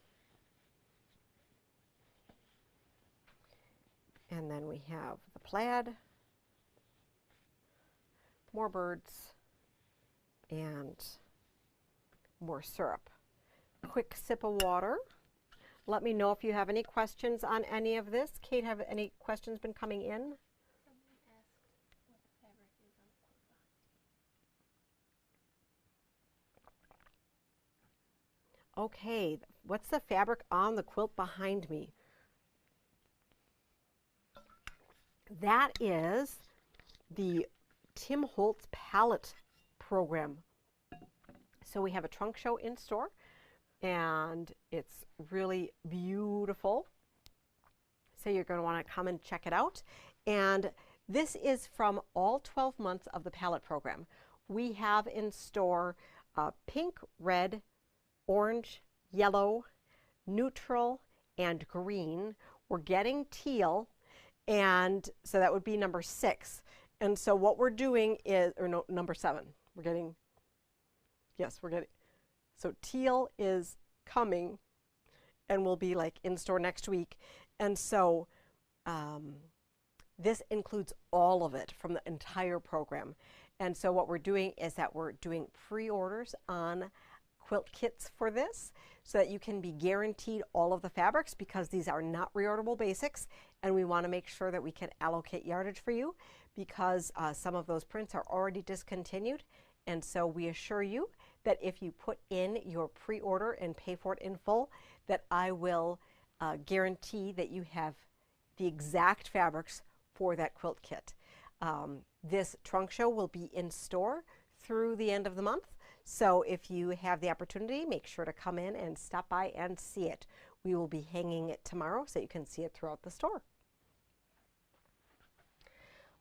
And then we have the plaid, more birds, and more syrup. Quick sip of water. Let me know if you have any questions on any of this. Kate, have any questions been coming in? Someone asked what the fabric is on the quilt behind. Okay, what's the fabric on the quilt behind me? That is the Tim Holtz palette program. So we have a trunk show in store, and it's really beautiful. So you're going to want to come and check it out. And this is from all 12 months of the palette program. We have in store pink, red, orange, yellow, neutral, and green. We're getting teal, and so that would be number 6. And so what we're doing is, or no, number 7. We're getting, so teal is coming and will be like in store next week. And so this includes all of it from the entire program. And so what we're doing is that we're doing pre-orders on quilt kits for this so that you can be guaranteed all of the fabrics, because these are not reorderable basics, and we want to make sure that we can allocate yardage for you, because some of those prints are already discontinued. And so we assure you that if you put in your pre-order and pay for it in full, that I will guarantee that you have the exact fabrics for that quilt kit. This trunk show will be in store through the end of the month. So if you have the opportunity, make sure to come in and stop by and see it. We will be hanging it tomorrow so you can see it throughout the store.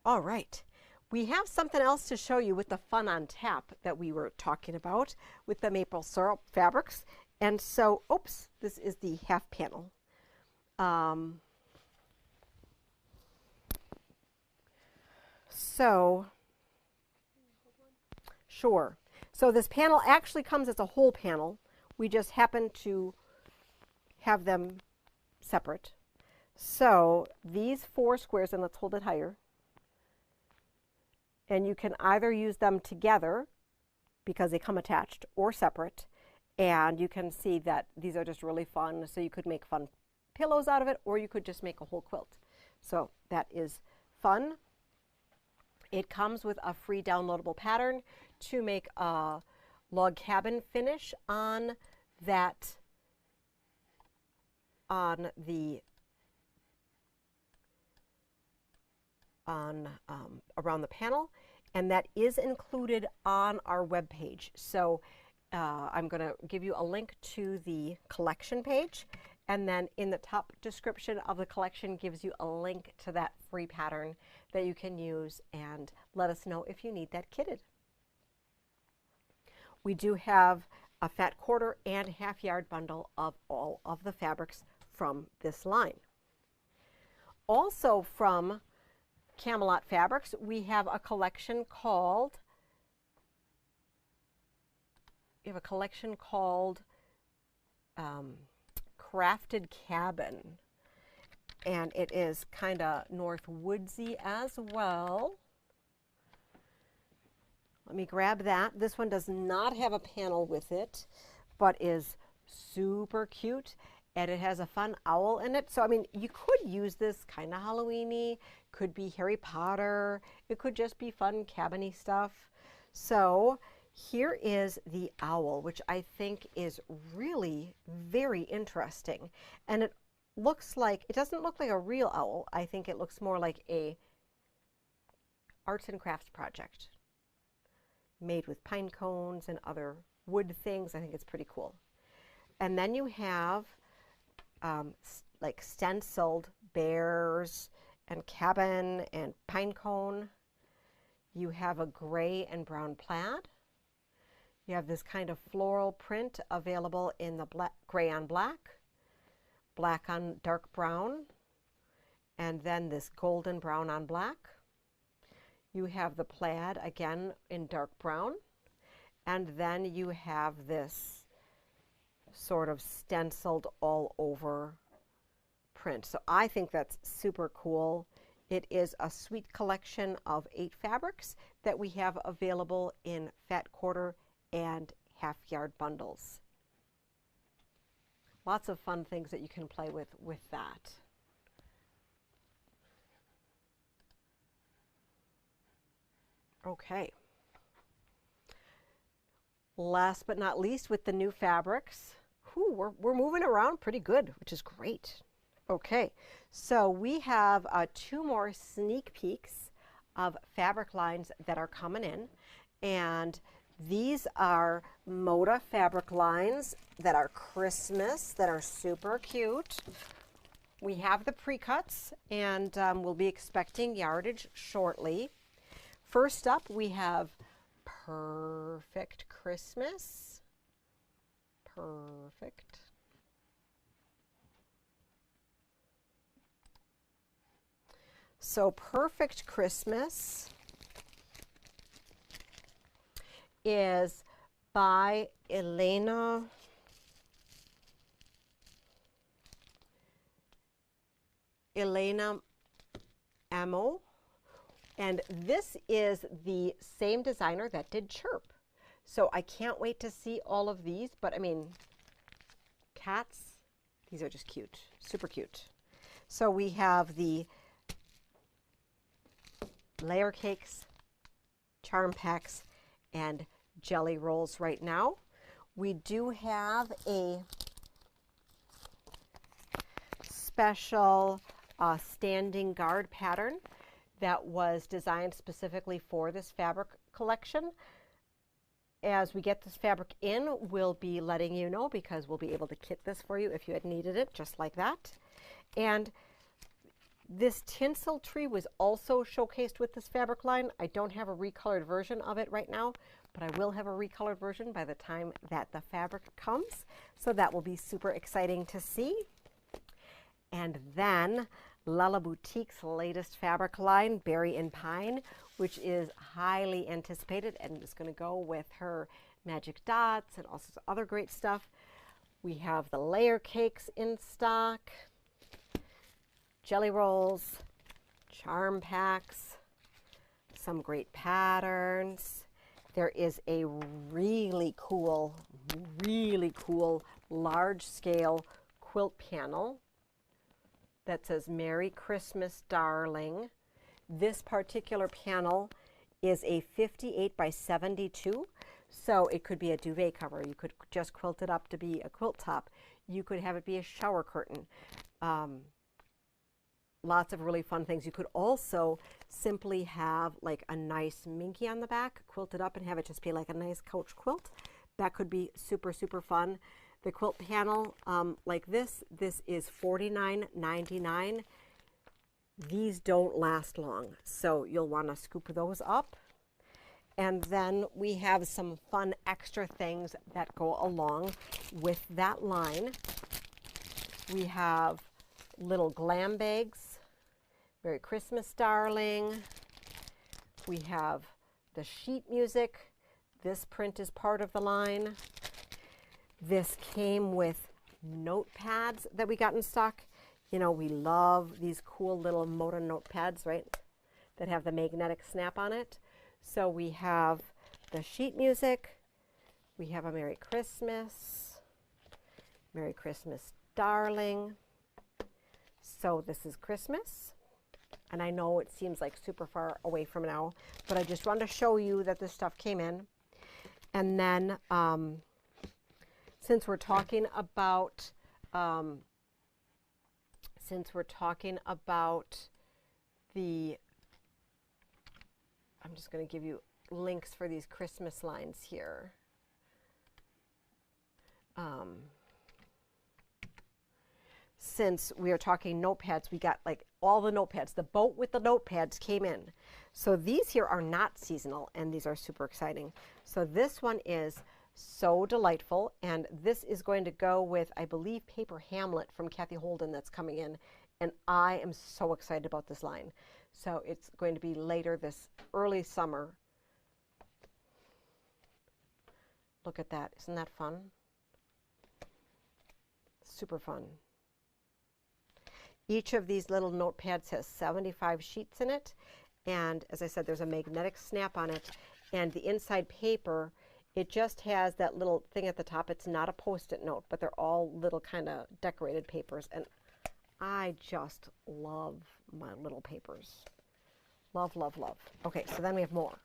All right. We have something else to show you with the fun on tap that we were talking about with the maple syrup fabrics. And so, oops, this is the half panel. Sure. So this panel actually comes as a whole panel. We just happen to have them separate. So these 4 squares, and let's hold it higher. And you can either use them together because they come attached, or separate. And you can see that these are just really fun. So you could make fun pillows out of it, or you could just make a whole quilt. So that is fun. It comes with a free downloadable pattern to make a log cabin finish on that, around the panel, and that is included on our webpage. So I'm going to give you a link to the collection page, and then in the top description of the collection gives you a link to that free pattern that you can use, and let us know if you need that kitted. We do have a fat quarter and half yard bundle of all of the fabrics from this line. Also from Camelot Fabrics, we have a collection called Crafted Cabin, and it is kind of north woodsy as well. Let me grab that. This one does not have a panel with it, but is super cute, and it has a fun owl in it. So I mean, you could use this kind of Halloween-y, could be Harry Potter, it could just be fun cabin-y stuff. So here is the owl, which I think is really very interesting. And it doesn't look like a real owl. I think it looks more like a arts and crafts project made with pine cones and other wood things. I think it's pretty cool. And then you have like stenciled bears and cabin and pine cone. You have a gray and brown plaid. You have this kind of floral print available in the gray on black, black on dark brown, and then this golden brown on black. You have the plaid again in dark brown, and then you have this sort of stenciled all over print. So I think that's super cool. It is a sweet collection of 8 fabrics that we have available in fat quarter and half-yard bundles. Lots of fun things that you can play with that. Okay. Last but not least, with the new fabrics, we're moving around pretty good, which is great. Okay, so we have 2 more sneak peeks of fabric lines that are coming in, and these are Moda fabric lines that are Christmas, that are super cute. We have the pre-cuts, and we'll be expecting yardage shortly. First up, we have Perfect Christmas. Perfect. So Perfect Christmas is by Elena Amo. And this is the same designer that did Chirp. So I can't wait to see all of these, but I mean, cats, these are just cute, super cute. So we have the layer cakes, charm packs, and jelly rolls right now. We do have a special standing guard pattern that was designed specifically for this fabric collection. As we get this fabric in, we'll be letting you know, because we'll be able to kit this for you if you had needed it, just like that. And this tinsel tree was also showcased with this fabric line. I don't have a recolored version of it right now, but I will have a recolored version by the time that the fabric comes. So that will be super exciting to see. And then Lala Boutique's latest fabric line, Berry and Pine, which is highly anticipated and is going to go with her magic dots and all sorts of other great stuff. We have the layer cakes in stock, jelly rolls, charm packs, some great patterns. There is a really cool large scale quilt panel that says Merry Christmas, Darling. This particular panel is a 58 by 72, so it could be a duvet cover. You could just quilt it up to be a quilt top. You could have it be a shower curtain. Lots of really fun things. You could also simply have like a nice minky on the back, quilt it up and have it just be like a nice couch quilt. That could be super, super fun. The quilt panel like this is $49.99. These don't last long, so you'll want to scoop those up. And then we have some fun extra things that go along with that line. We have little glam bags, Merry Christmas, Darling. We have the sheet music. This print is part of the line. This came with notepads that we got in stock. You know, we love these cool little Moda notepads, right, that have the magnetic snap on it. So we have the sheet music. We have a Merry Christmas, Darling. So this is Christmas. And I know it seems like super far away from now, but I just wanted to show you that this stuff came in. And then since we're talking about the, I'm just going to give you links for these Christmas lines here. Since we are talking notepads, we got like all the notepads. The boat with the notepads came in. So these here are not seasonal, and these are super exciting. So this one is so delightful, and this is going to go with, I believe, Paper Hamlet from Kathy Holden that's coming in, and I am so excited about this line. So it's going to be later this early summer. Look at that. Isn't that fun? Super fun. Each of these little notepads has 75 sheets in it, and as I said, there's a magnetic snap on it, and the inside paper It just has that little thing at the top. It's not a Post-it note, but they're all little kind of decorated papers. And I just love my little papers. Love, love, love. Okay, so then we have more.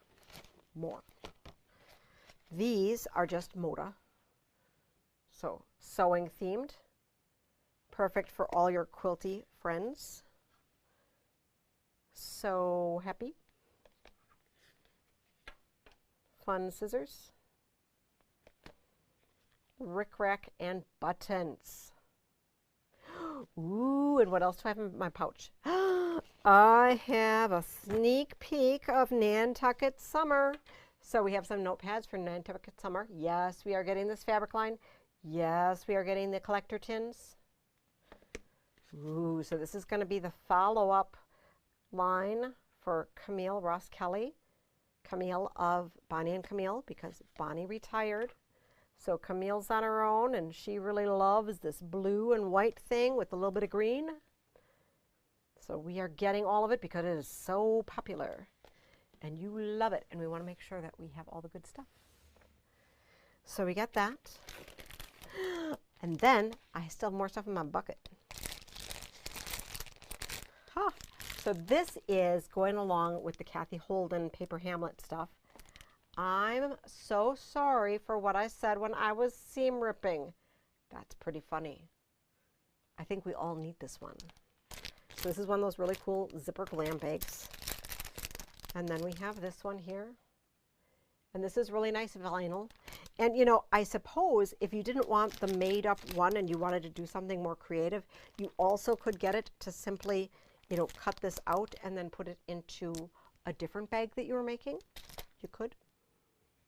These are just Moda. So sewing themed. Perfect for all your quilty friends. So happy. Fun scissors. Rickrack and buttons. Ooh, and what else do I have in my pouch? I have a sneak peek of Nantucket Summer. So we have some notepads for Nantucket Summer. Yes, we are getting this fabric line. Yes, we are getting the collector tins. Ooh, so this is going to be the follow-up line for Camille Ross Kelly. Camille of Bonnie and Camille, because Bonnie retired. So Camille's on her own, and she really loves this blue and white thing with a little bit of green. So we are getting all of it because it is so popular. And you love it, and we want to make sure that we have all the good stuff. So we got that. And then I still have more stuff in my bucket. Huh. So this is going along with the Kathy Holden Paper Hamlet stuff. I'm so sorry for what I said when I was seam ripping. That's pretty funny. I think we all need this one. So this is one of those really cool zipper glam bags. And then we have this one here. And this is really nice vinyl. And you know, I suppose if you didn't want the made up one and you wanted to do something more creative, you also could get it to simply, you know, cut this out and then put it into a different bag that you were making. You could.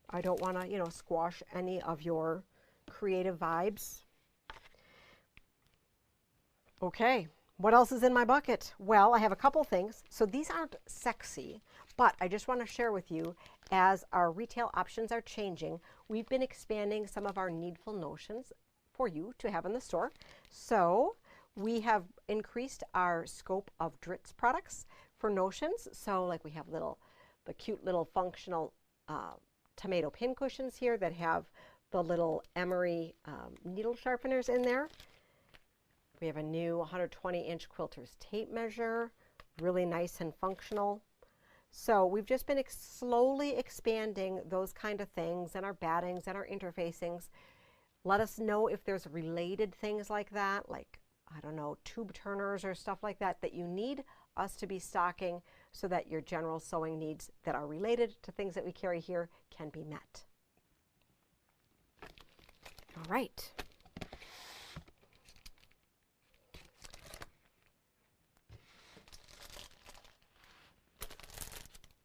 I don't want to, you know, squash any of your creative vibes. Okay, what else is in my bucket? Well, I have a couple things. So these aren't sexy, but I just want to share with you, as our retail options are changing, we've been expanding some of our needful notions for you to have in the store. So we have increased our scope of Dritz products for notions. So like we have the cute little functional tomato pin cushions here that have the little emery needle sharpeners in there. We have a new 120-inch quilter's tape measure, really nice and functional. So we've just been slowly expanding those kind of things, and our battings and our interfacings. Let us know if there's related things like that, like, I don't know, tube turners or stuff like that, that you need us to be stocking so that your general sewing needs that are related to things that we carry here can be met. All right.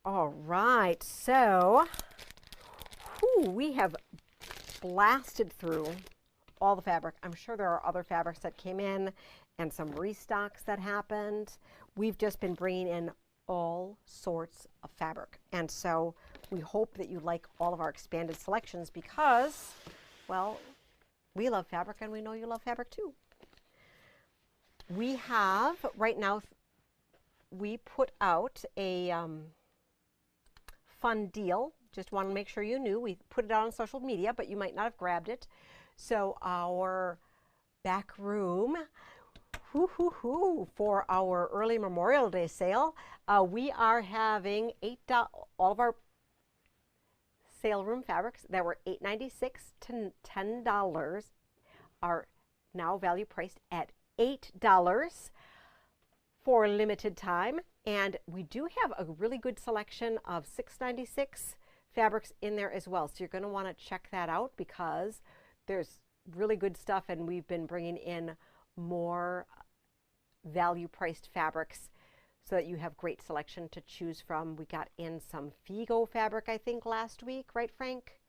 All right, so we have blasted through all the fabric. I'm sure there are other fabrics that came in and some restocks that happened. We've just been bringing in all sorts of fabric. And so we hope that you like all of our expanded selections because, well, we love fabric and we know you love fabric too. We have, right now, we put out a fun deal. Just want to make sure you knew. We put it out on social media, but you might not have grabbed it. So our back room, for our early Memorial Day sale, we are having all of our sale room fabrics that were $8.96 to $10 are now value priced at $8 for a limited time. And we do have a really good selection of $6.96 fabrics in there as well. So you're going to want to check that out because there's really good stuff, and we've been bringing in more value-priced fabrics so that you have great selection to choose from. We got in some Figo fabric, I think, last week, right, Frank?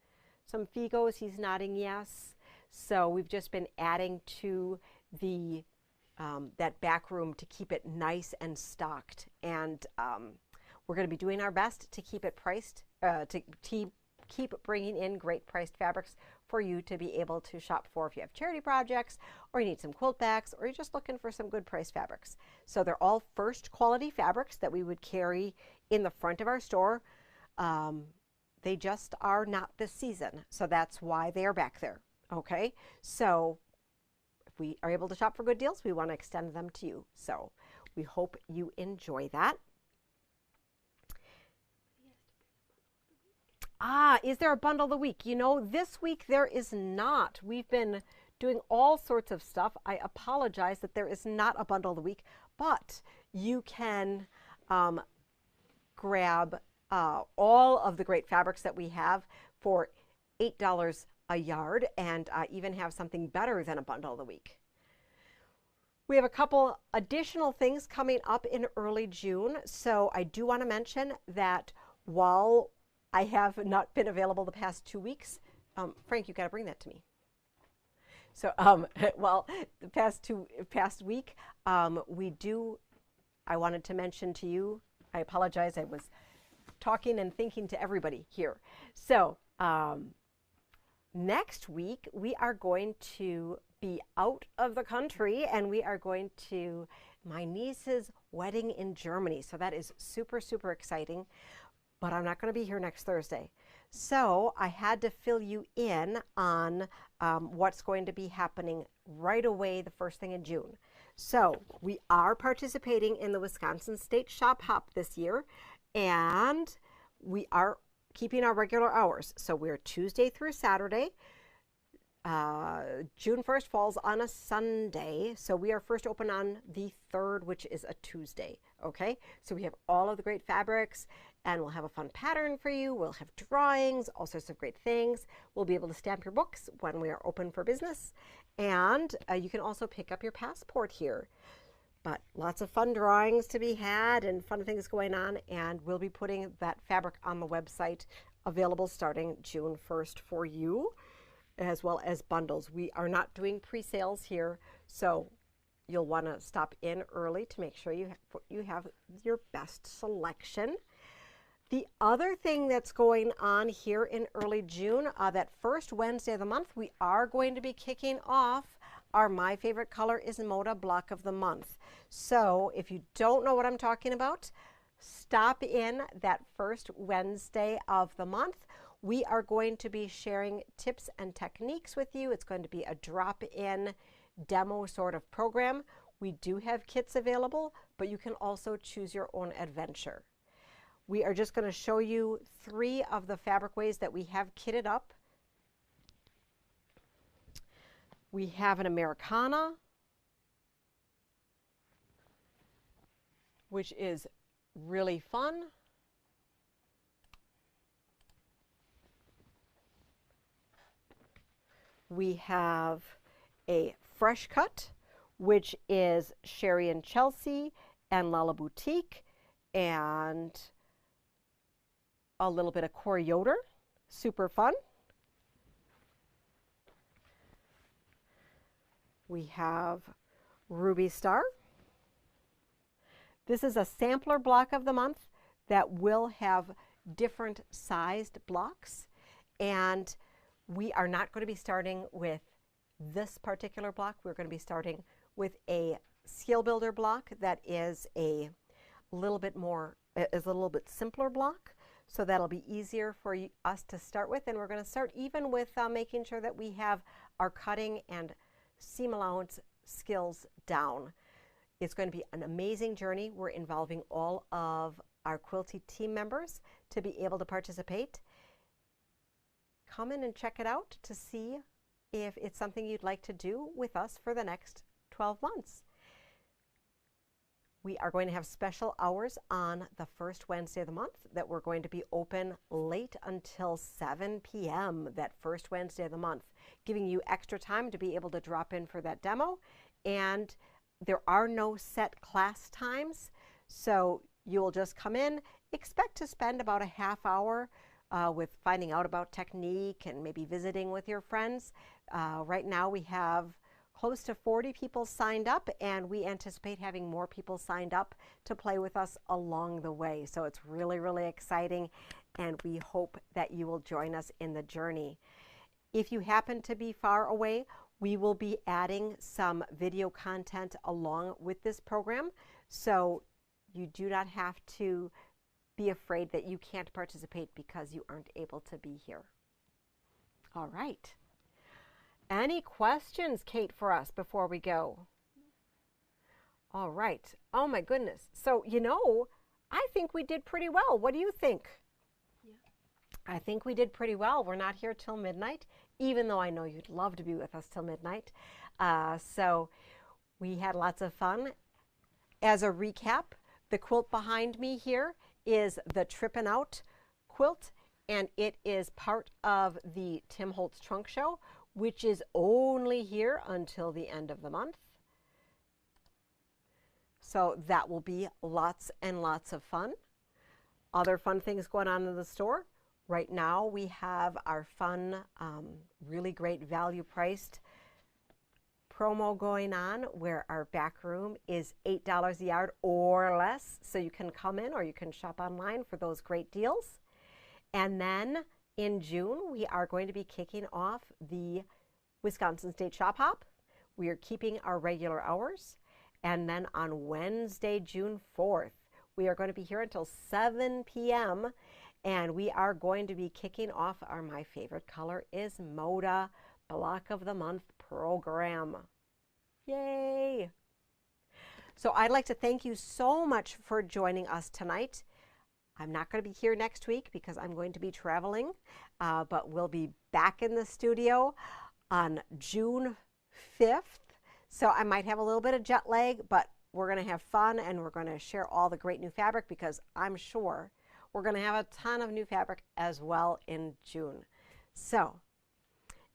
Some Figos, he's nodding yes. So we've just been adding to the that back room to keep it nice and stocked. And we're going to be doing our best to keep it priced, to keep bringing in great priced fabrics for you to be able to shop for if you have charity projects, or you need some quilt backs, or you're just looking for some good priced fabrics. So they're all first quality fabrics that we would carry in the front of our store. They just are not this season. So that's why they are back there. Okay. So if we are able to shop for good deals, we want to extend them to you. So we hope you enjoy that. Is there a bundle of the week? You know, this week there is not. We've been doing all sorts of stuff. I apologize that there is not a bundle of the week, but you can grab all of the great fabrics that we have for $8 a yard, and even have something better than a bundle of the week. We have a couple additional things coming up in early June. So I do want to mention that while I have not been available the past 2 weeks, Frank, you got to bring that to me. So, well, the past week, I wanted to mention to you, I apologize, I was talking and thinking to everybody here. So, next week, we are going to be out of the country, and we are going to my niece's wedding in Germany. So that is super, super exciting. But I'm not going to be here next Thursday. So I had to fill you in on what's going to be happening right away the first thing in June. So we are participating in the Wisconsin State Shop Hop this year, and we are keeping our regular hours. So we're Tuesday through Saturday. June 1st falls on a Sunday, so we are first open on the 3rd, which is a Tuesday. Okay, so we have all of the great fabrics, and we'll have a fun pattern for you. We'll have drawings, all sorts of great things. We'll be able to stamp your books when we are open for business, and you can also pick up your passport here. But lots of fun drawings to be had and fun things going on, and we'll be putting that fabric on the website, available starting June 1st for you, as well as bundles. We are not doing pre-sales here, so you'll want to stop in early to make sure you have your best selection. The other thing that's going on here in early June, that first Wednesday of the month, we are going to be kicking off our My Favorite Color is Moda Block of the Month. So if you don't know what I'm talking about, stop in that first Wednesday of the month. We are going to be sharing tips and techniques with you. It's going to be a drop-in demo sort of program. We do have kits available, but you can also choose your own adventure. We are just going to show you 3 of the fabric ways that we have kitted up. We have an Americana, which is really fun. We have a fresh cut, which is Sherry and Chelsea and Lala Boutique, and a little bit of Cori Yoder. Super fun. We have Ruby Star. This is a sampler block of the month that will have different sized blocks, and we are not going to be starting with this particular block. We're going to be starting with a skill builder block that is a little bit simpler block. So that'll be easier for us to start with. And we're going to start even with making sure that we have our cutting and seam allowance skills down. It's going to be an amazing journey. We're involving all of our Quilty team members to be able to participate. Come in and check it out to see if it's something you'd like to do with us for the next 12 months. We are going to have special hours on the first Wednesday of the month that we're going to be open late until 7 p.m. that first Wednesday of the month, giving you extra time to be able to drop in for that demo. And there are no set class times, so you'll just come in, expect to spend about a half hour with finding out about technique and maybe visiting with your friends. Right now we have close to 40 people signed up, and we anticipate having more people signed up to play with us along the way. So it's really, really exciting, and we hope that you will join us in the journey. If you happen to be far away, we will be adding some video content along with this program, so you do not have to be afraid that you can't participate because you aren't able to be here. All right. Any questions, Kate, for us before we go? All right. Oh my goodness. So, I think we did pretty well. What do you think? Yeah. I think we did pretty well. We're not here till midnight, even though I know you'd love to be with us till midnight. So we had lots of fun. As a recap, the quilt behind me here is the Trippin' Out quilt, and it is part of the Tim Holtz Trunk Show, which is only here until the end of the month. So that will be lots and lots of fun. Other fun things going on in the store. Right now we have our fun, really great value priced promo going on where our back room is $8 a yard or less. So you can come in or you can shop online for those great deals. And then in June, we are going to be kicking off the Wisconsin State Shop Hop. We are keeping our regular hours. And then on Wednesday, June 4th, we are going to be here until 7 p.m. And we are going to be kicking off our My Favorite Color is Moda Block of the Month program. Yay! So I'd like to thank you so much for joining us tonight. I'm not going to be here next week because I'm going to be traveling, but we'll be back in the studio on June 5th. So I might have a little bit of jet lag, but we're going to have fun and we're going to share all the great new fabric because I'm sure we're going to have a ton of new fabric as well in June. So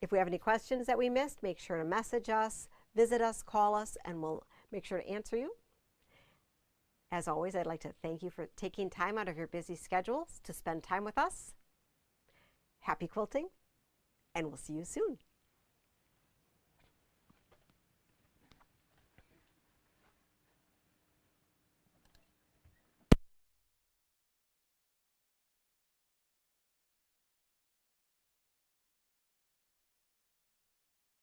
if we have any questions that we missed, make sure to message us, visit us, call us, and we'll make sure to answer you. As always, I'd like to thank you for taking time out of your busy schedules to spend time with us. Happy quilting, and we'll see you soon.